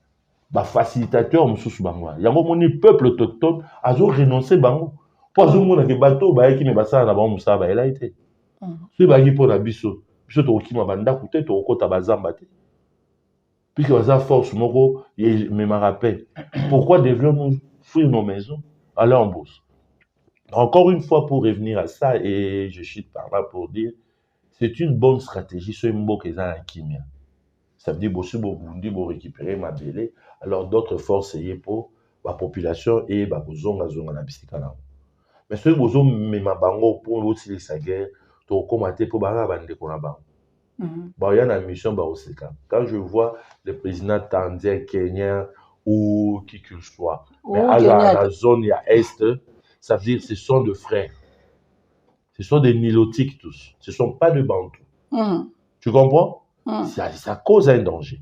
Ba facilitateur mususu bangwa. Yango moni peuple autochtone azo renoncer bango. Pour azo mona ke bateau ba yaki me basala na bango musaba elle a été. soki bangi mpo na biso tokokima bandako te tokokota bazamba te puisque baza force moko ememaka paix. Pourquoi devrions-nous fuir nos maisons, aller en bourse? Encore une fois, pour revenir à ça, et je chute par là pour dire, c'est une bonne stratégie, ce mboka eza na kimia. Ça veut dire que si vous récupérez ma bélé, alors d'autres forces y pour la population et la zonga na bisika na. Mais ceux qui ont ma bango pour aussi sa guerre, to commenter pour bara bande ko na bango. Bah il y a une mission ba aussi. Quand je vois le président tandien Kenya ou qui que ce soit, mais à la zone il y a est, ça veut dire que ce sont de frères. Ce sont des nilotiques tous. Ce ne sont pas de bantous. Tu comprends? Ça cause un danger.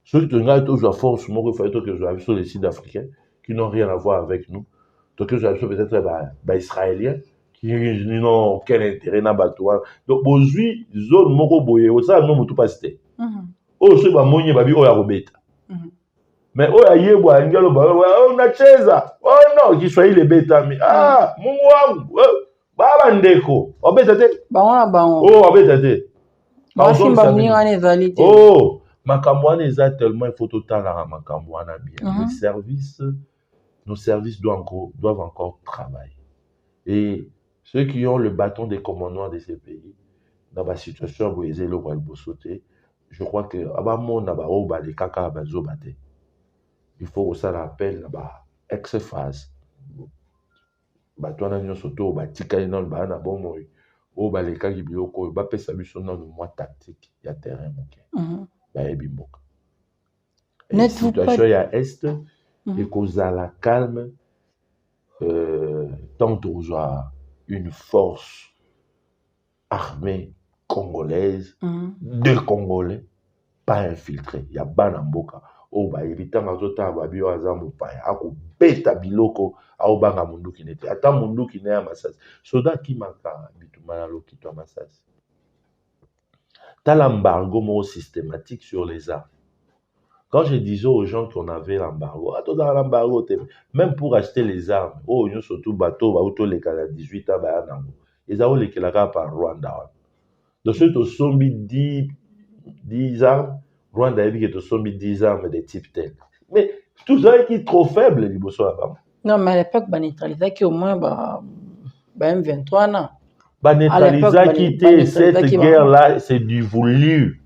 Ceux qui regardent toujours la force, il faut que je sur les sites africains qui n'ont rien à voir avec nous. Donc, je vais peut-être israéliens qui n'ont aucun intérêt dans le bateau. Donc, aujourd'hui, zone moko boye, ça non tout pas cité. Oh, c'est ba monye babi o ya robeta. Mais oh ya yebo ngalo ba on a cheza. Oh non, qui soit les bêta mais ah, mungu wangu. Baba ndeko. Obeta te. Bango na bango. Oh, obeta te. Oh, makambo wana eza tellement il faut totalaka makambo wana bien. Nos services doivent encore travailler. Et ceux qui ont le bâton des commandements de ces pays, dans la situation où ils ont sauté, je crois que il faut aussi rappel la ex-phase. Batwana nyonso to batikali na ba na bomo o baleka ki biloko ba pesa biso na moi tactique ya terrain moke. Ba yebi mboka. La situation ya est et kozala calme tant toujours une force armée congolaise de Congolais pas infiltrés. Ya bana mboka o ba yebita mazota ba bio azambo pa ako beta biloko au banga munduki nete ata munduki ne ya masasi soda ki maka bitumana lokito masasi tal embargo mo systématique sur les armes. Quand je disais aux gens qu'on avait l'embargo, dans l'embargo même pour acheter les armes, oh nous surtout bateau ba auto les 18 ans ba nango ils ont les kelaka par Rwanda. Donc ceux qui sont 10 armes Rwanda a dit que sont 10 armes de type tel. Mais tout ça qui est trop faible les bosso là-bas. Non, mais à l'époque, bah, neutraliser qui au moins M23 non. Bah, neutraliser qui était cette guerre-là, c'est du voulu.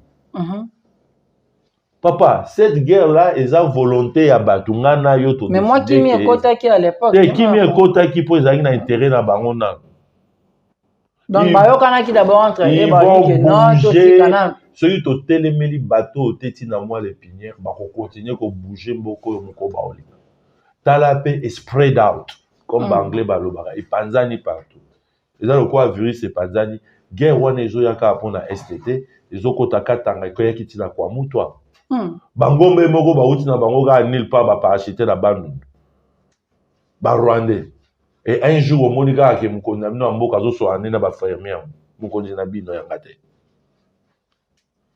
Papa, cette guerre-là, ils ont volonté à Batungana yoto. Mais moi qui m'y kota qui à l'époque. Qui m'y kota qui pose un intérêt dans Bangona. Donc Bayokana qui d'abord entre ils vont bouger. Ceux qui ont téléméli bateau, téti na moi les pinières, bah qu'on continue qu'on bouger beaucoup moko baoli. Talapé est spread out comme anglais balobara et panzani partout. Et là le quoi virus et panzani guerre wana ezo yaka pona STT ezo kotaka tanga ko yakiti na kwa mutwa. Bangombe moko ba uti na bango ga nil pa ba parachuter na bandu. Ba Rwandais. Et un jour au Monica qui me condamne à mboka zo so anena ba fermier mo konzi na bino ya ngate.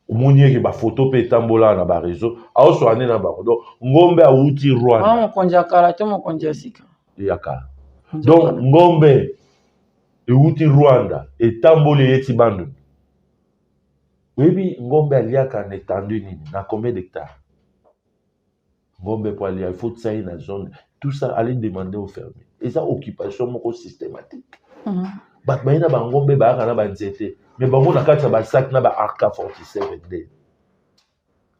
Omonie ki ba photo pe tambola na ba réseau a so anena ba donc ngombe a uti Rwanda. Mo konja kala to mo konja sika. Yaka. Donc ngombe e uti Rwanda et tambole yeti bandu. Oui, ngombe aliaka na étendue nini na combien d'hectares? Ngombe pour aller il faut que ça ait une zone tout ça aller demander aux fermiers. Et ça occupation moko systématique. Bat baina ba ngombe ba kana ba nzete mais bango na kati ba sac na ba AK-47D.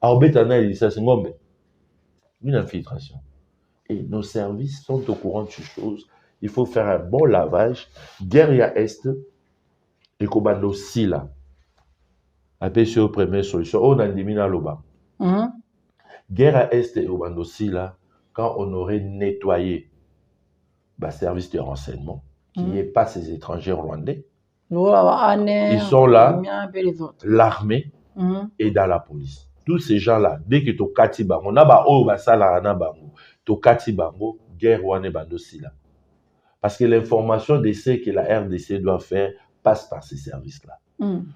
Aobeta na ça c'est ngombe. Une infiltration. Et nos services sont au courant de ces choses. Il faut faire un bon lavage. Guerre à est et komando si là. Après sur première solution on a dimina loba. Guerre à est et komando si là quand on aurait nettoyé bah, service de renseignement qui n'est pas ces étrangers rwandais. Ils sont là, l'armée et dans la police. Tous ces gens-là, dès que tu kati bango, na ba o ba sala na bango, tu kati bango, guerre wane bando sila. Parce que l'information de ce que la RDC doit faire passe par ces services-là.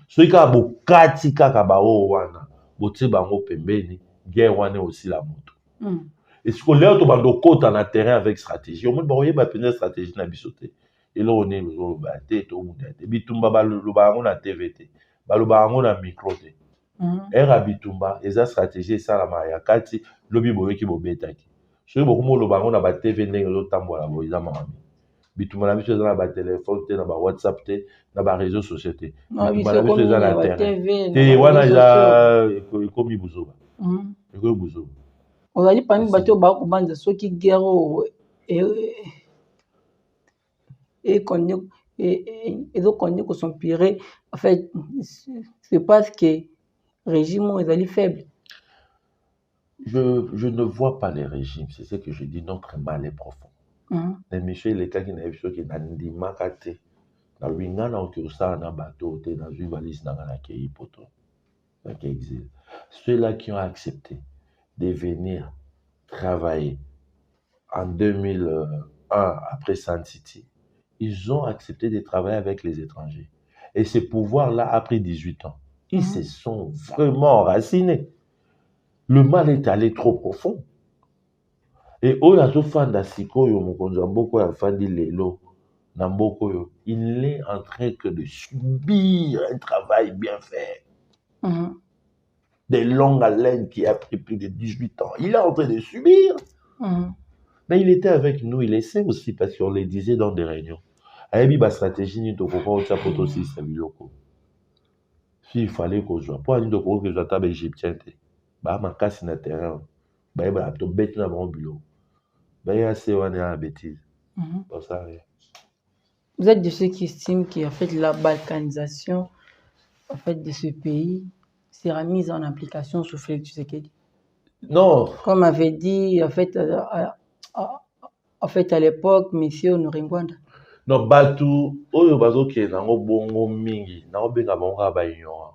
Ceux qui ont kati kaka ba o wana, bote bango pembeni, guerre wane aussi la moto. Et ce qu'on l'a tout bando côte en terrain avec stratégie. Au moins, bah, il y a une stratégie na bisoté. eloko nini bozoloba te tomunda te bitumba baloba yango na tv te baloba yango na micro te ere ya bitumba eza stratégie esalamaka ya kati lobi boyoki bobetaki soki bokomi oloba yango na batv ndenge ezotambola boye eza makambo bitumba na biso eza na batelefone te na bawhatsapp te na bareseau sociaux te bitumba na biso eza na terrain te wana eza ekomi buzoba ekomi buzoba ozali parmi bato oyo bakobanza soki guerre oyo ezokonde kosempirer en fait c'est parce que régime oyo ezali faible. Je ne vois pas les régimes, c'est ce que je dis, notre mal est profond. Mais monsieur, les cas qui n'avaient pas qui n'andimaka te, na luinga na okiosa na bateau te, na zui valise na ngana kei poto, na kei exil. Ceux-là qui ont accepté de venir travailler en 2001 après Sun City, ils ont accepté de travailler avec les étrangers. Et ce pouvoir-là, après 18 ans, ils se sont vraiment enracinés. Le mal est allé trop profond. Et oyo fanda sikoyo mokonzo mboko ya fandi lelo na mboko yo, il est en train que de subir un travail bien fait. Des longues haleines qui a pris plus de 18 ans. Il est en train de subir. Mais il était avec nous, il essaie aussi parce qu'on le disait dans des réunions. Ayebi ba stratégie ni tokoko otsa poto si sabiloko. Si il fallait qu'on joue, pour aller tokoko que j'attends égyptien te. Ba makasi na terrain. Ba ba to bête na bon bilo. Ba ya c'est wana bêtise. Pour ça rien. Vous êtes de ceux qui estiment qu'en fait la balkanisation en fait de ce pays sera mise en application sous Félix Tshisekedi. Non. Comme avait dit en fait à l'époque monsieur Honoré Ngwanda. Non, batu oyo bazoke nango bongo mingi, nango benga bongo ba ignorant.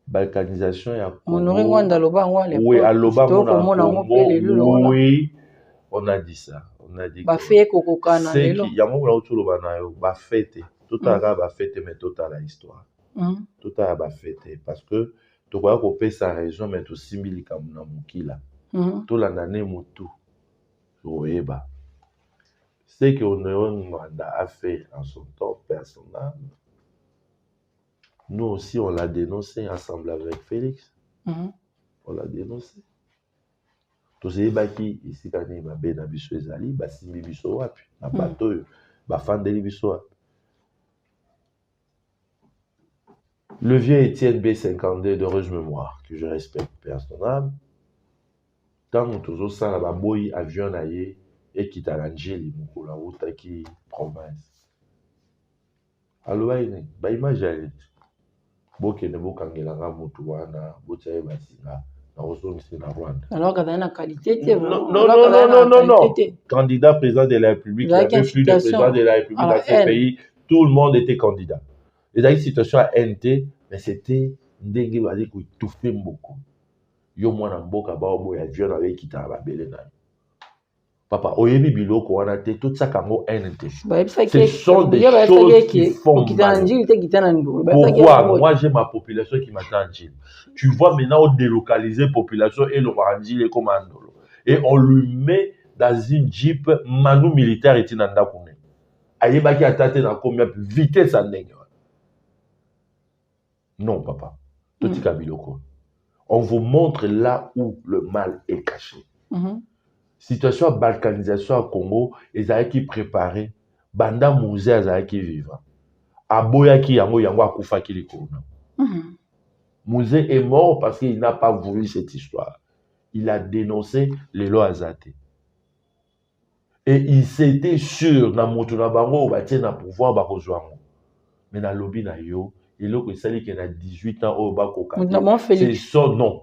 Balkanisation ya Congo. Honoré Ngwanda loba ngo à l'époque. Oui, à loba Congo. Oui, on a dit ça. On a dit ba fait kokokana lelo. Ya mo na otoloba na yo, ba fête. Totala ba fête mais totala histoire. Totala ba fête parce que to kwa ko pesa raison mais to simbilika na mukila. To la nane mutu. Oeba. Ce que Honoré Ngwanda a fait en son temps personnel, nous aussi on l'a dénoncé ensemble avec Félix. On l'a dénoncé. Tous ces baki ici quand il m'a bien abisso ezali, basimbi biso wapi, na bato yo, bafandeli biso wapi. Le vieux Étienne B52 d'heureuse mémoire, que je respecte personnellement, tant que toujours ça la baboyi avion naie et qui t'a l'angeli mukula uta qui province. Alors ba image elle boke ne bokangelanga mutu wana botaye basinga na osomisi na Rwanda. Alors quand on a qualité non. Candidat président de la République, il y avait plus de président de la République dans ce pays, tout le monde était candidat. Et dans une situation à NT, mais c'était ndenge bali ko toufer mboko. Yo mwana mboka ba obo ya avion avec kita ba belena. Papa, oyebi biloko wana te tout ça kango NT. Ce sont des choses qui font mal. Pourquoi? Moi j'ai ma population qui m'attend en Chine. Tu vois maintenant on délocalise la population et le Rwandais comme Andolo. Et on lui met dans une jeep manu militaire et tinanda kune. Ayeba ki atate na combien vitesse en ndenge. Non papa. Tout tika biloko. On vous montre là où le mal est caché. Situation de balkanisation à Congo, ils avaient qui préparer, banda musée avaient qui vivre. Aboya qui yango akufa ki likona. Musée est mort parce qu'il n'a pas voulu cette histoire. Il a dénoncé les lois azate. Et il s'était sûr na moto na bango ba tie na pouvoir ba kozwango. Mais na lobby na yo, il a sali qu'il a 18 ans au bako. C'est son nom.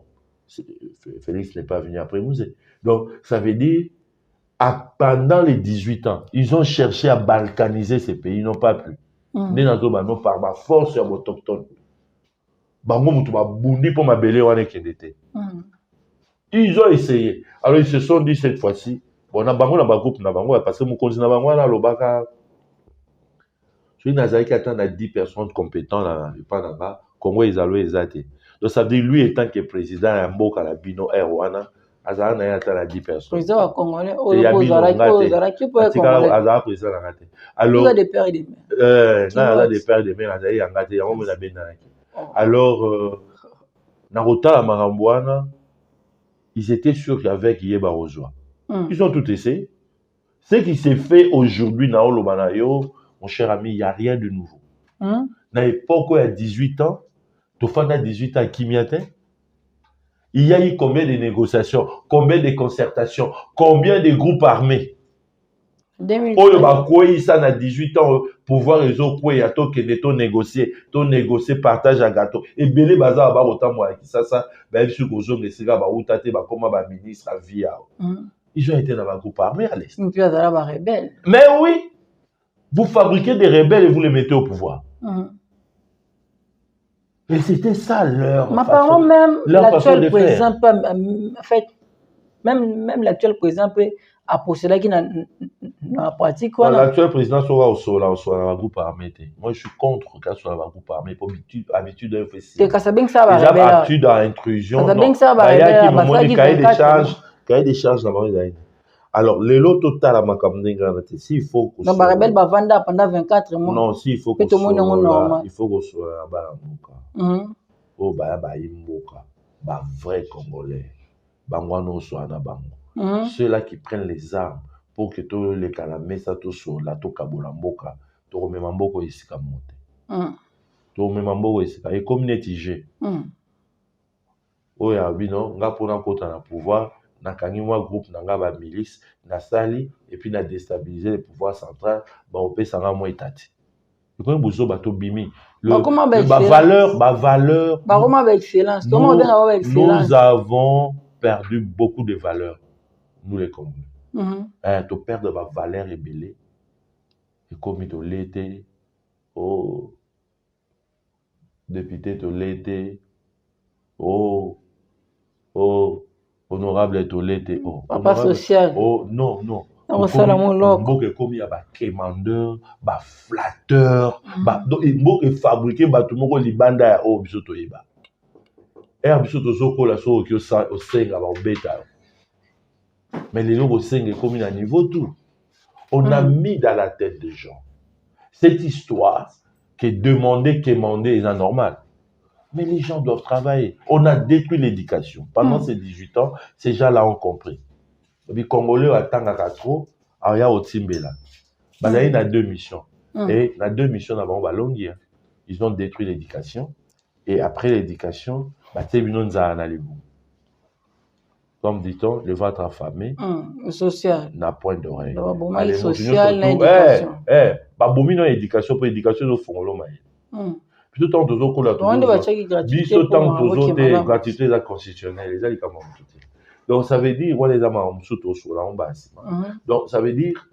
Félix n'est pas venu après musée. Donc, ça veut dire, pendant les 18 ans, ils ont cherché à balkaniser ces pays, ils n'ont pas pu. Par ma force autochtone. Ils ont essayé. Alors, ils se sont dit cette fois-ci, on a groupe, parce que mon continent, je suis à 10 personnes compétentes dans Congo, ils allaient. Donc, ça veut dire, lui étant que président, il y a un mot à la Bino Erwana. azala na ata na 10 personnes. Président wa Congolais, Il y a Ozaraki pour Congolais. azala président na ngate. Alors, il y a des pères et des mères. na des pères et des mères azala ya ngate, ya mo na benaki. Alors, na rota makambo wana, ils étaient sûrs qu'avec Yeba Rozwa. Ils ont tout essayé. Ce qui s'est fait aujourd'hui dans Olobanayo, mon cher ami, il n'y a rien de nouveau. Dans l'époque où il y a 18 ans, Tofan a 18 ans à Kimiate, il y a eu combien de négociations, combien de concertations, combien de groupes armés. Oyo bakoyi ça na 18 ans pouvoir ezo koya to kende to négocier partage à gâteau et belé baza ba otamwa ki ça ba bisu gozo ngesika ba utate ba koma ba ministre à via. Ils ont été dans un groupe armé à l'est. Mais oui, vous fabriquez des rebelles et vous les mettez au pouvoir. Et c'était ça leur façon, même l'actuel président peut, en fait, même l'actuel président peut approcher qui n'a pratique. L'actuel président sera au groupe armé. Moi, je suis contre qu'il soit dans un groupe armé. Pour habitude de faire ça. Déjà, habitude à intrusion. Il y a cahier des charges là-bas. Alors, les lots total à ma campagne, s'il faut que non, rebelle va vendre pendant 24 mois. Non, s'il faut que il faut que soit là-bas oh bah imboka bah vrai congolais bangwano soit na bango ceux-là qui prennent les armes pour que tous les calamés ça tout sur la to kabola mboka to remema mboko isika monte to remema mboko isika et comme netige oh ya bino nga pona kota na pouvoir na kangi moi groupe na nga ba milice na sali et puis na déstabiliser le pouvoir central ba opesa nga moi etati quand bozo bato bimi valeur nous avons perdu beaucoup de valeurs nous les Congolais to perdre ba valeur et belé et comme to l'été oh député to l'été oh honorable to l'été oh papa social oh non Mboke comme il y a quémandeur, flatteur, donc Mboke fabriqué tout le monde libanda ya oh biso toyeba. Et biso tozoko la so ki au senga ba obeta. Mais les gens au senga comme à niveau tout. On a mis dans la tête des gens cette histoire que demander quémander est anormal. Mais les gens doivent travailler. On a détruit l'éducation. Pendant ces 18 ans, ces gens-là ont compris. Les Congolais attendent trop, il y a au Timbela. Il y a 2 missions. Et les 2 missions, ils ont détruit l'éducation. Et après l'éducation, comme dit-on, le ventre affamé n'a point d'oreille. Le social, l'éducation. L'éducation, pour l'éducation, nous faisons plutôt tant de gratuité constitutionnelle. Donc ça veut dire donc ça veut dire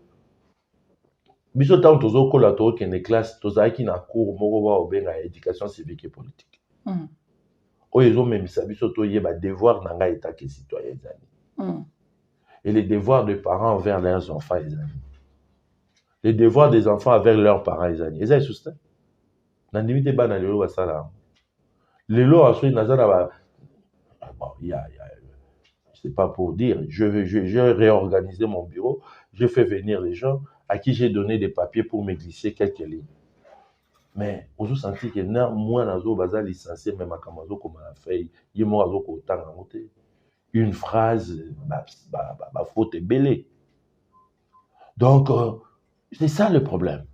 biso tant tozo kola to ke ne classe tozaki na cours moko ba obenga éducation civique et politique oyezo memisa biso to yeba devoir na nga état que citoyen zani et les devoirs des parents envers leurs enfants zani les devoirs des enfants envers leurs parents zani eza sustain na ndimite bana lelo basala lelo aso nazana ba c'est pas pour dire, je réorganisé mon bureau, je fais venir les gens à qui j'ai donné des papiers pour me glisser quelques lignes. Mais on se sentit que moi, nazo baza licencié, même à Kamazo comme on a fait, il m'a dit une phrase, faute est belle. Donc, c'est ça le problème.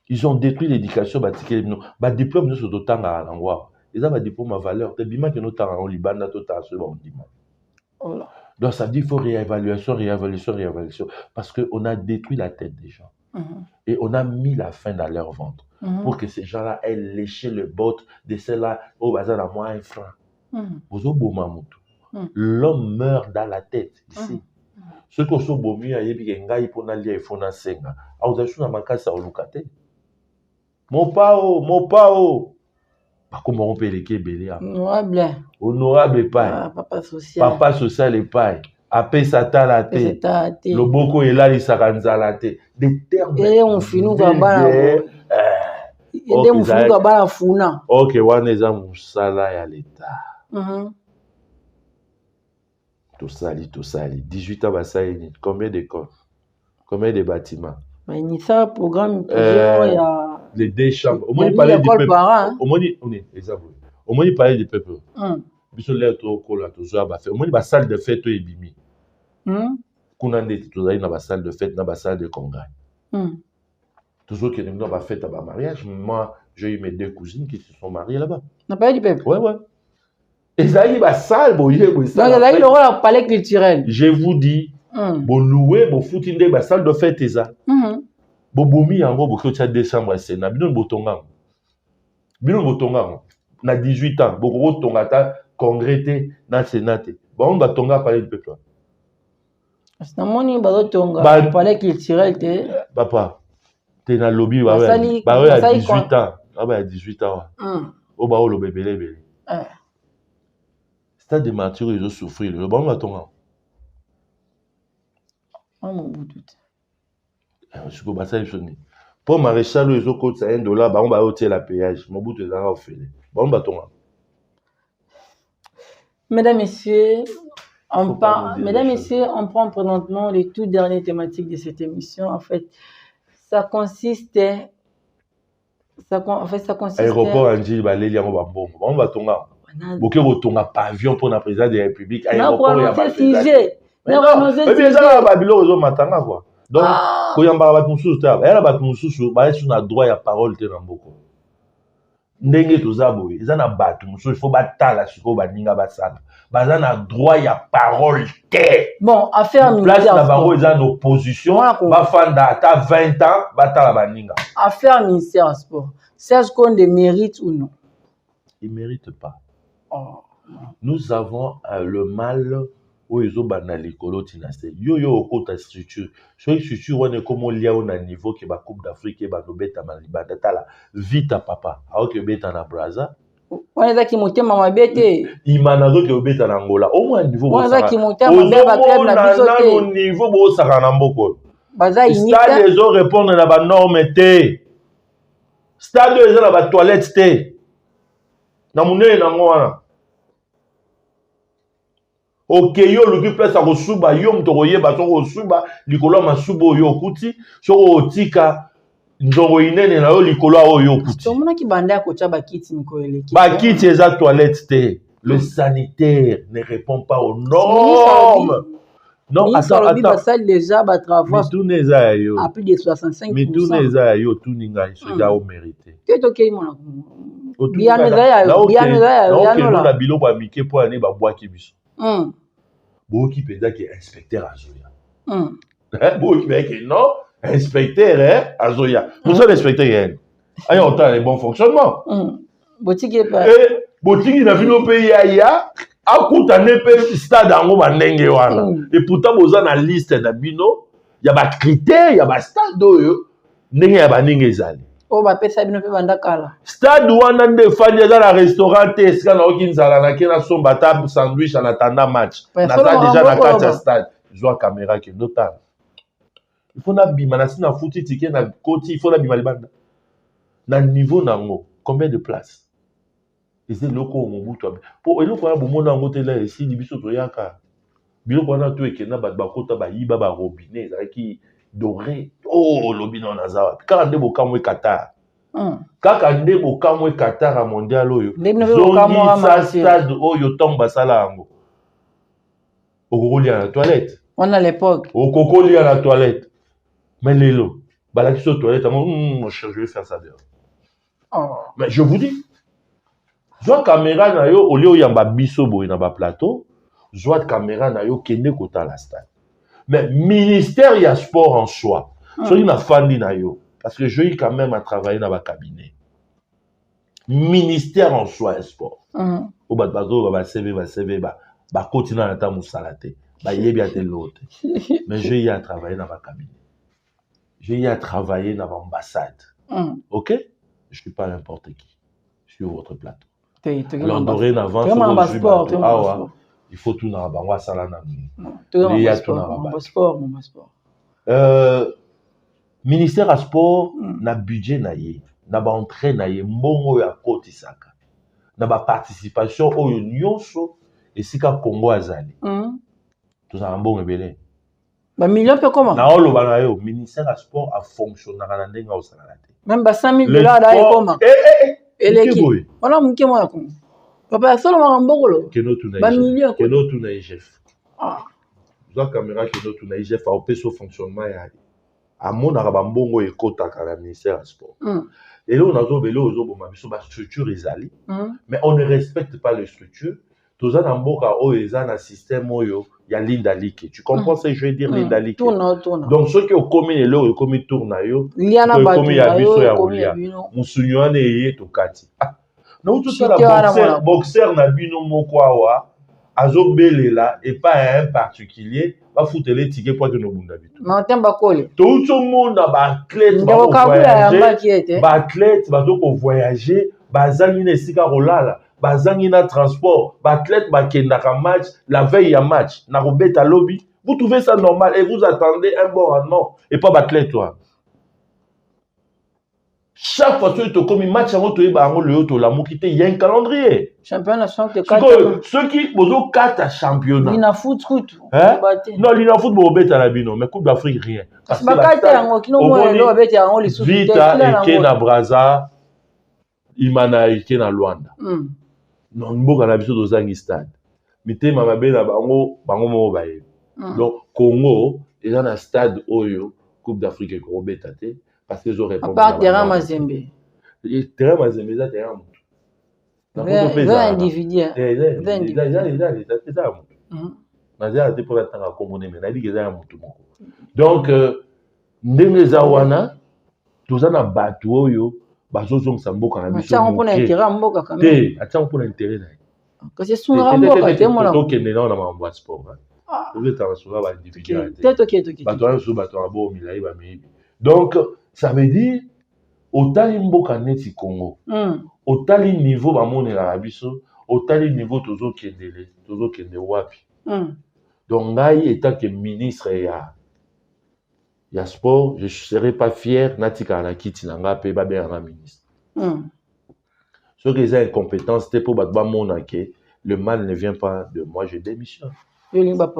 Ils ont détruit l'éducation, diplôme de ce temps à l'endroit. Ils ont un diplôme à valeur. C'est bien que nous avons en Liban, nous avons donc ça dit qu'il faut réévaluation. Parce qu'on a détruit la tête des gens. Et on a mis la faim dans leur ventre. Pour que ces gens-là aient léché le bot de ceux-là au bazar à moins un franc. L'homme meurt dans la tête ici. Ceux qui sont beaux mieux, ils pour n'aller faut n'a senga. A vous avez ma casa au lucate. Mon pao. Comment on peut les Kébélé? Honorable paille. Papa social et paille. Apé sata la tête. Le boko est là, il s'arranza la tête. Des termes. Et on finit ok, on est à Moussala et à l'État. Tout sali. 18 ans, basali. Combien d'écoles? Combien de bâtiments? Mais il y a un programme, il y a les deux chambres. Au il y a moins, il parlait du l'école peuple. par an, hein. Au moins, il parlait du peuple. Biso l'air trop cool, au moins, il y a salle de fête et bimi. Kunande, tu as une salle de fête, une salle de congrès. Toujours qu'il y a une fête à mariage. Moi, j'ai eu mes deux cousines qui se sont mariées là-bas. On a parlé du peuple. Ouais. Et ça, il y a une salle, bon, il y a une salle. Donc, il y a le rôle à palais culturel. Je vous dis, bon, louer, bon, foutinde, une salle de fête, et ça. Bon, bomi, en gros, beaucoup de décembre, c'est na bino botonga. Na 18 ans, beaucoup de tongata, congrès, na sénate. Bon, on va tonga parler du peuple. C'est un moni, tonga, palais culturel, papa, t'es dans le lobby, bah ouais, à 18 ans. Ah bah, à 18 ans. Oh bah, oh, le bébé. Stade de mature, ils ont souffert. Bon, on va tonga. Oh, mon bout de je peux pas ça, pour maréchal, ils ont coûté $1, bah, on va ôter la péage. Mon bout de là, on fait. Bon, on va tonga. Mesdames, Messieurs, on prend présentement les toutes dernières thématiques de cette émission. En fait, ça consistait. Aéroport Angie, on va tonga. Boké botonga pavillon pour la présidence de la République. Aéroport, il y a pas de sujet. Mais non, mais bien ça, Babylone, ils ont matanga quoi. Donc, quand il y a un babat moussous, il y a un babat moussous, il y a droit à parole de Namboko. Ndenge tozabo, ils ont un babat moussous, il faut battre la suko, baninga basala. Ils ont un droit à parole. Bon, affaire militaire. Place d'abord, ils ont une opposition. Bafanda, à 20 ans, battre la baninga. Affaire ministère du sport. Est-ce qu'on les mérite ou non? Ils ne méritent pas. Nous avons le mal. Ils ont banal l'écolo tinasté. Yo au ta structure. Sur structure on est comme il y a un niveau qui va Coupe d'Afrique et va nous beta malibanda tala vite à papa. Alors que beta na Braza. On est là qui monte mama bete. Imanado que beta na Angola. Au moins niveau. On est là qui monte mama beba club na bisoté. Au niveau bo sakana mboko. Baza inika. Stade les autres répondre na ba norme té. Stade les autres na ba toilette té. Na munene na ngwana. Ok, yo luki place à Rosuba, yo mtoroye baso Rosuba, likolo masubo yo kuti, so otika ndongo inene na yo likolo yo kuti. To mona ki banda ko cha bakiti mikoele ki. Bakiti eza toilette té. Le sanitaire ne répond pas aux normes. Non, attends. Basal déjà ba travaux. Mais tout n'est à yo. À plus de 65%. Mais tout n'est à yo, tout ninga, il a au mérité. Que to ke mona. Bien meza ya no la biloko ya mike po ani ba bwaki biso. Boki peda qui est inspecteur à Zoya. Boki peda qui non, inspecteur à Zoya. Nous sommes inspecteurs. Aïe, on a un bon fonctionnement. Botiki est pas. Botiki n'a vu nos pays aïa. A kuta nepe stade ango banenge wana. Et pourtant boza na liste na bino, il y a des critères, il y a des stades yo. Ndenge ya banenge ezali. Oh ba pesa bino pe banda kala. Stade wana nde fandi za na restaurant eska na okinzala na kena somba table sandwich en attendant match. Na ça déjà na kati stade. Joa caméra qui notable. Il faut na bima na sina futi ticket na koti, il faut na bima libanda. Na niveau nango, combien de places? Et c'est loko mobutu. Pour eloko na bomona ngo tela ici libiso to yaka. Biloko na to ekena ba bakota ba yiba ba robinet ezaki doré. Oh, lobino nazawa. Kaka nde bokamwe Qatar. Kaka nde bokamwe Qatar a mondial oyo. Zongi sa stade oyo tomba sala yango. Okokoli à la toilette. On a l'époque. Okokoli à la toilette. Mais lelo, balaki sur toilette, mon cher, je vais faire ça dehors. Mais je vous dis, soit caméra na yo au lieu yamba biso boy na ba plateau, soit caméra na yo kende kota la stade. Mais ministère ya sport en soi. So il na fandi na yo parce que je eu quand même à travailler dans ma cabinet. Ministère en soi et sport. Au bas de bateau ba CV ba continuer à ta musalate. Ba yebi à tel l'autre. Mais j'ai eu à travailler dans ma cabinet. J'ai eu à travailler dans l'ambassade. OK? Je suis pas n'importe qui. Je suis votre plateau. Alors dorénavant, il faut tout na bango sala na. Il y a tout na ministère à sport na budget na ye, na ba entrée na ye mbongo ya kotisaka. Na ba participation oyo nyonso esika Congo azali. Tout ça en bon rebelle. Ba million peut comment? Na olo bana yo ministère à sport a fonctionné na ndenga osala te. Même ba 5 000 $ là comment? Eleki. Voilà mke moi comme. Papa solo marambokolo. Keno tu na. Ba million. Keno tu na IGF. Ah. La caméra keno tu na IGF a opé so fonctionnement ya. Amona ba mbongo ekotaka na ministère à sport. Et là on a zo belo zo bo mabiso ba structure ezali. Mais on ne respecte pas les structures. Toza na mboka o eza na système oyo ya Linda Like. Tu comprends ce que je veux dire Linda Like? Tourne. Donc ceux qui ont commis les lots, commis tourna yo, liana ba commis ya biso ya rolia. Musunyo ane ye to kati. Na utu la boxeur na bino moko awa azo belela et pas un particulier va foutre les tickets pour que no bunda bitu. Na temba kole. Tout le monde ba athlète ba athlète ba to ko voyager, ba zangi na sika rolala. Bazangi na transport, athlète bakenda ka match, la veille à match, na robeta lobby. Vous trouvez ça normal et vous attendez un bon rendement et pas athlète toi. Chaque fois que tu commis match en tu ba le auto la mokité, il y a un calendrier. Championnat de 4. Ceux qui bozo 4 championnats. Lina foot. Hein? Non, lina foot bo beta la bino, mais Coupe d'Afrique rien. Parce que la yango kino mo lo beta yango li sous. Vita et Kena Braza, Imana et Kena Luanda. Non, mboka na biso dozangi stade. Mitema mabe na bango mo baye. Donc Congo eza na stade oyo Coupe d'Afrique ko beta te parce que zo répondre. À part terrain Mazembe. Terrain Mazembe eza terrain mutu. Na individuel. Eza mutu. Na za te pour tanga komone mais na di eza mutu moko. Donc ndenge za wana tozana batu oyo bazozongisa mboka na biso. Atiango mpona intérêt mboka quand même. Te, atiango mpona intérêt na ye. Kasi sunga mboka te mona. Tokende na ona mambo ya sport. Vous êtes en sous ba individuel. Te. Bato sous bato abo milai ba mibi. Donc ça veut dire otali mboka neti Congo. Otali niveau ba monela na biso, otali niveau tozokende wapi. Donc ngai étant que ministre ya sport, je ne serais pas fier natika na kiti na nga pe ba be na ministre. Ceux qui ont incompétence, c'est pour battre mon que le mal ne vient pas de moi, je démissionne. Mesdames,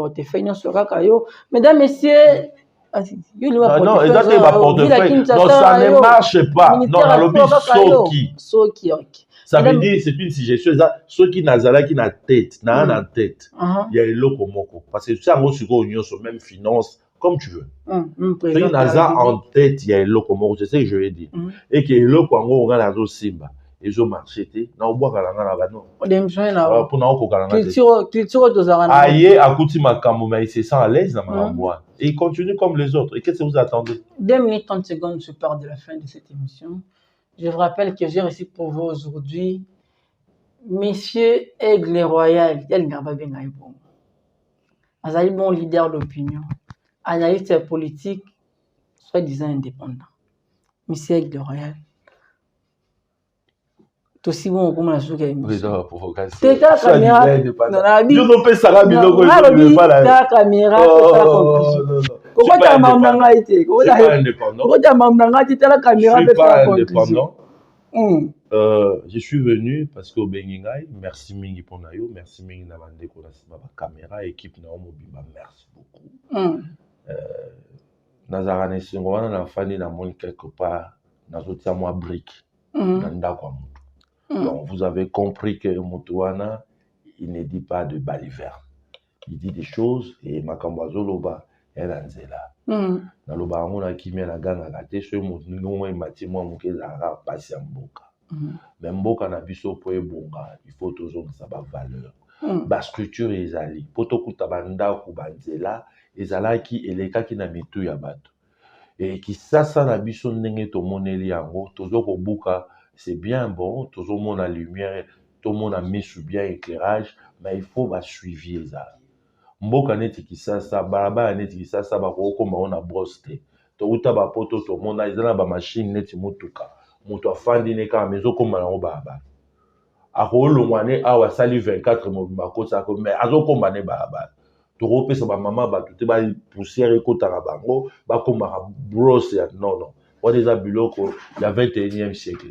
messieurs, non, ça ne marche pas. Non, dans le but, ça veut dire, c'est une suggestion. Ceux qui n'ont pas tête, en tête, il y a le locomoko. Parce que ça, on même finance, comme tu veux. Ceux qui n'ont pas en tête, il y a le locomoko. C'est ce que je veux dire. Et que le locomoko, on a la simba. Ils ont marché, na oboa kalanga na bano. Pour na oko kalanga. Culture tozarana. Aïe, akuti makambo, mais il se sent à l'aise dans ma et il continue comme les autres. Et qu'est-ce que vous attendez? 2 minutes 30 secondes, je pars de la fin de cette émission. Je vous rappelle que j'ai reçu pour vous aujourd'hui Monsieur Aigle Royal. Il n'y a pas bien bon. Azali bon leader d'opinion, analyste politique, soi-disant indépendant. Monsieur Aigle Royal. Aussi bon comme la souka émission. C'est ta caméra. Non, non, pas ça biloko. Ta caméra. Pourquoi tu as mamnanga été? Pourquoi tu as mamnanga été la caméra? Je suis pas indépendant. Je suis venu parce que au Bengingai, merci mingi pour nayo, merci mingi na bande ko na caméra équipe na mobimba, merci beaucoup. Nazarane singwana na fani na moni quelque part na zotia moi brique. Nda kwa mutu. Donc, vous avez compris que Moutouana, il ne dit pas de baliverne. Il dit des choses et Makambazo Loba, elle en est là. Dans le baron, on a qui met la gang à gâter, ce mot, il m'a dit, moi, mon kézara, passer en boka. Mais boka n'a biso pour bonga, il faut toujours que ça va valeur. La structure est allée. Poto kutabanda kubanzela, ezala qui et les cas qui n'a mis tout yabato. Et qui ça n'a biso n'enge to moneli yango, toujours au boka. C'est bien bon, tout le monde a lumière, tout le monde a mis sous bien éclairage, mais il faut suivre ça. Mboka neti ki ça, baraba neti ki ça, bako comme on a brossé. To uta ba poto to monde a izana ba machine neti mutuka. Mutu afandi ne ka mezo comme na baba. Ako longwane awa sali 24 mobimba ko sa ko mais azo comme ne baba. To repesa ba mama ba tout ba poussière ko tara bango, ba comme brosse non. On est à Biloko, il y a 21e siècle.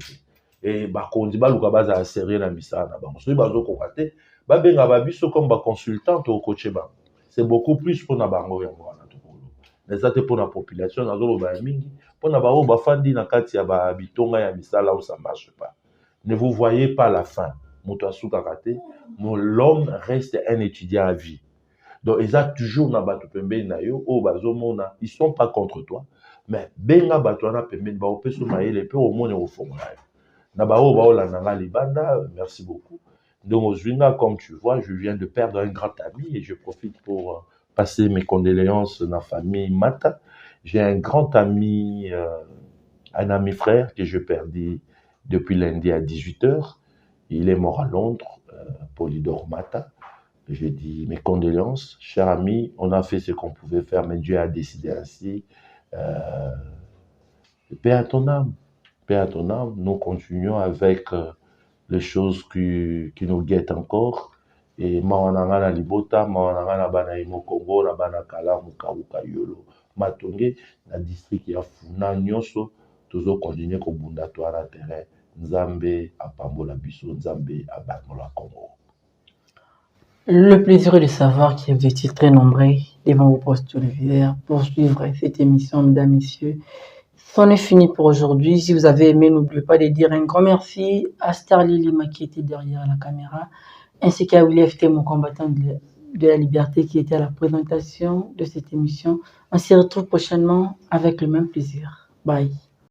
Et bah quand on dit bah le cabas a serré la missa na bango. Celui bazo kokate, bah benga ba biso comme ba consultant au coach ba. c'est beaucoup plus pour na bango ya mwana tokolo. Mais ça te pour la population na zolo ba mingi, pour na bango ba fandi na kati ya ba bitonga ya misala où ça marche pas. Ne vous voyez pas la fin. Moto asuka kate, l'homme reste un étudiant à vie. Donc ils ont toujours na bato pembeni na yo o bazomona, ils sont pas contre toi. Mais benga bato na pembeni ba opeso mayele pe au monde au fond. Na ba o ba olanda nga libanda, merci beaucoup. Donc Ozwinga, comme tu vois, je viens de perdre un grand ami et je profite pour passer mes condoléances à la famille Mata. J'ai un grand ami, un ami frère que je perdis depuis lundi à 18h. Il est mort à Londres, Polydor Mata. Je dis mes condoléances, cher ami, on a fait ce qu'on pouvait faire, mais Dieu a décidé ainsi. Paix à ton âme, paix à ton âme. Nous continuons avec les choses qui nous guettent encore. Et mawananga na libota, mawananga na bana imo Congo, na bana kala mukauka yolo, matonge na district ya Funa nyonso, toujours continuer ko bunda to na terrain. Nzambe apambola biso, Nzambe abamola Congo. Le plaisir est de savoir que vous étiez très nombreux devant vos postes téléviseurs pour suivre cette émission, mesdames, messieurs. C'en est fini pour aujourd'hui. Si vous avez aimé, n'oubliez pas de dire un grand merci à Starly Lima qui était derrière la caméra, ainsi qu'à Willy FT, mon combattant de la liberté qui était à la présentation de cette émission. On se retrouve prochainement avec le même plaisir. Bye.